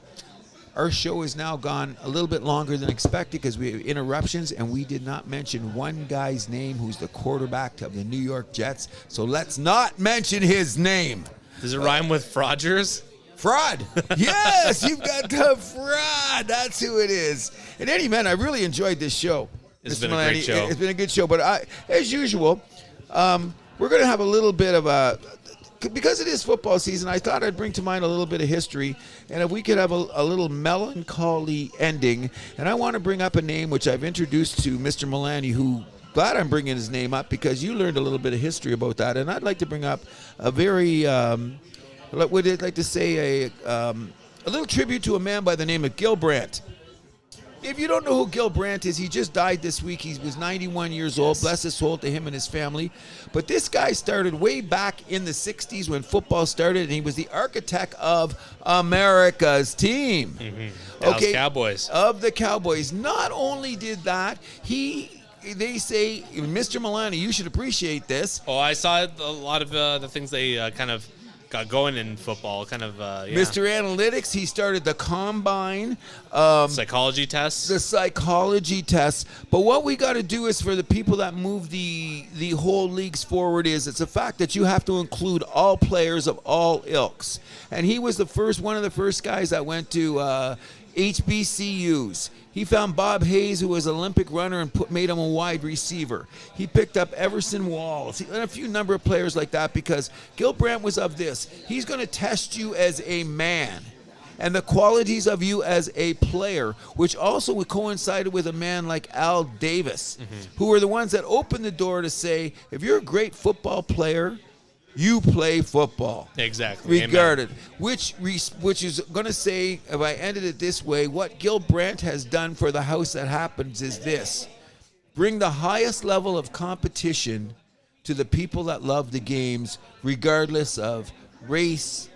Our show has now gone a little bit longer than expected because we have interruptions, and we did not mention one guy's name who's the quarterback of the New York Jets. So let's not mention his name. Does it rhyme with Frogers? Fraud. Yes, you've got the fraud. That's who it is. In any event, I really enjoyed this show. It's been a great show. It's been a good show. But as usual, we're going to have a little bit of a... Because it is football season, I thought I'd bring to mind a little bit of history, and if we could have a little melancholy ending. And I want to bring up a name which I've introduced to Mr. Milani, who glad I'm bringing his name up because you learned a little bit of history about that, and I'd like to bring up a very, what I'd like to say, a little tribute to a man by the name of Gil Brandt. If you don't know who Gil Brandt is, he just died this week. He was 91 years old. Bless his soul to him and his family. But this guy started way back in the 60s when football started, and he was the architect of America's team. Mm-hmm. Dallas Cowboys. Of the Cowboys. Not only did that, they say, Mr. Milani, you should appreciate this. Oh, I saw a lot of the things they kind of got going in football. Mr. Analytics, he started the combine. Psychology tests. The psychology tests. But what we got to do is for the people that move the whole leagues forward is it's a fact that you have to include all players of all ilks. And he was one of the first guys that went to HBCUs. He found Bob Hayes, who was an Olympic runner, and made him a wide receiver. He picked up Everson Walls and a few number of players like that because Gil Brandt was of this. He's going to test you as a man and the qualities of you as a player, which also coincided with a man like Al Davis, who were the ones that opened the door to say, if you're a great football player, you play football. Exactly. Regarded. Which is going to say, if I ended it this way, what Gil Brandt has done for the House That Happens is this. Bring the highest level of competition to the people that love the games, regardless of race,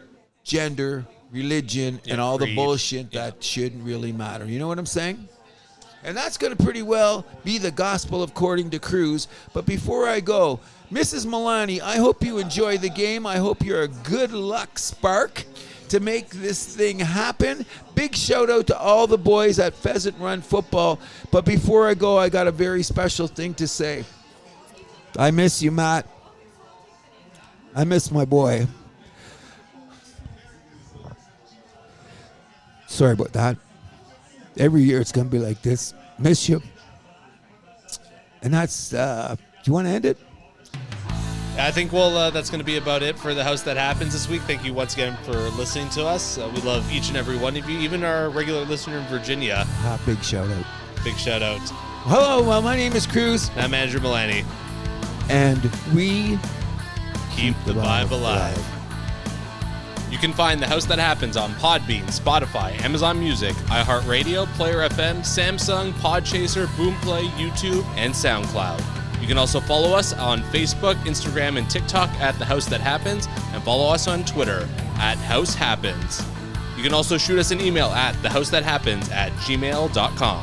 gender, religion, and all the bullshit that shouldn't really matter. You know what I'm saying? And that's going to pretty well be the gospel according to Cruz. But before I go, Mrs. Milani, I hope you enjoy the game. I hope you're a good luck spark to make this thing happen. Big shout out to all the boys at Pheasant Run Football. But before I go, I got a very special thing to say. I miss you, Matt. I miss my boy. Sorry about that. Every year it's going to be like this. Miss you. And that's, do you want to end it? I think that's going to be about it for the House That Happens this week. Thank you once again for listening to us. We love each and every one of you, even our regular listener in Virginia. Big shout out. Big shout out. Hello, well, my name is Cruz. And I'm Andrew Milani. And we keep the vibe alive. You can find The House That Happens on Podbean, Spotify, Amazon Music, iHeartRadio, Player FM, Samsung, Podchaser, Boomplay, YouTube, and SoundCloud. You can also follow us on Facebook, Instagram, and TikTok at The House That Happens, and follow us on Twitter at House Happens. You can also shoot us an email at thehousethathappens@gmail.com.